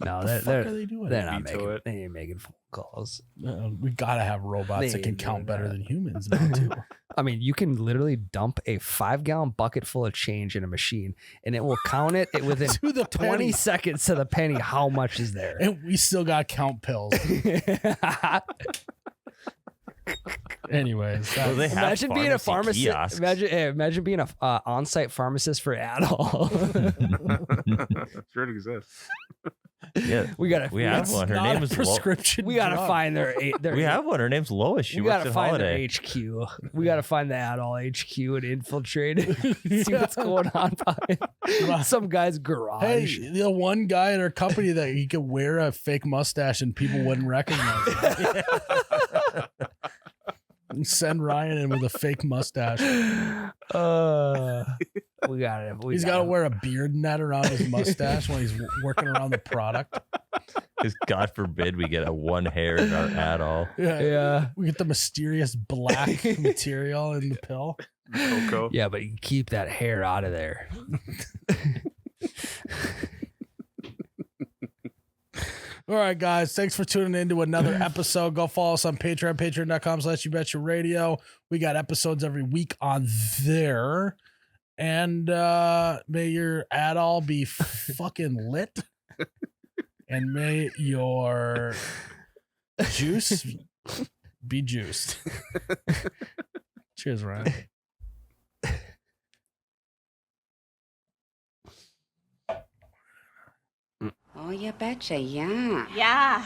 No, What the fuck are they doing? they're not Veto making. it. They ain't making phone calls. We gotta have robots They that can ain't count doing better that. than humans now too. I mean, you can literally dump a 5-gallon bucket full of change in a machine, and it will count it within To the 20 penny. seconds to the penny how much is there. And we still gotta count pills. Anyways, Well, they have Imagine being a pharmacy pharmacist. kiosks. Imagine being a on-site pharmacist for Adol. Sure it exists. Yeah, we gotta. we have one. Her not name a is prescription. We gotta drug. find their. We have one. Her name's Lois. She We works gotta at find Holiday. their HQ. We gotta find the Adol HQ and infiltrate it. See what's going on behind some guy's Hey, garage. the one guy in our company that he could wear a fake mustache and people wouldn't recognize him. And send Ryan in with a fake mustache. We got it. He's got to wear a beard net around his mustache when he's working around the product. Because God forbid we get a one hair in our Adol. Yeah. We get the mysterious black material in the pill. Cocoa. Yeah, but you can keep that hair out of there. All right, guys. Thanks for tuning in to another episode. Go follow us on Patreon, patreon.com/YouBetchaRadio. We got episodes every week on there. And may your Adol be fucking lit. And may your juice be juiced. Cheers, Ryan. Oh, you betcha, yeah. Yeah.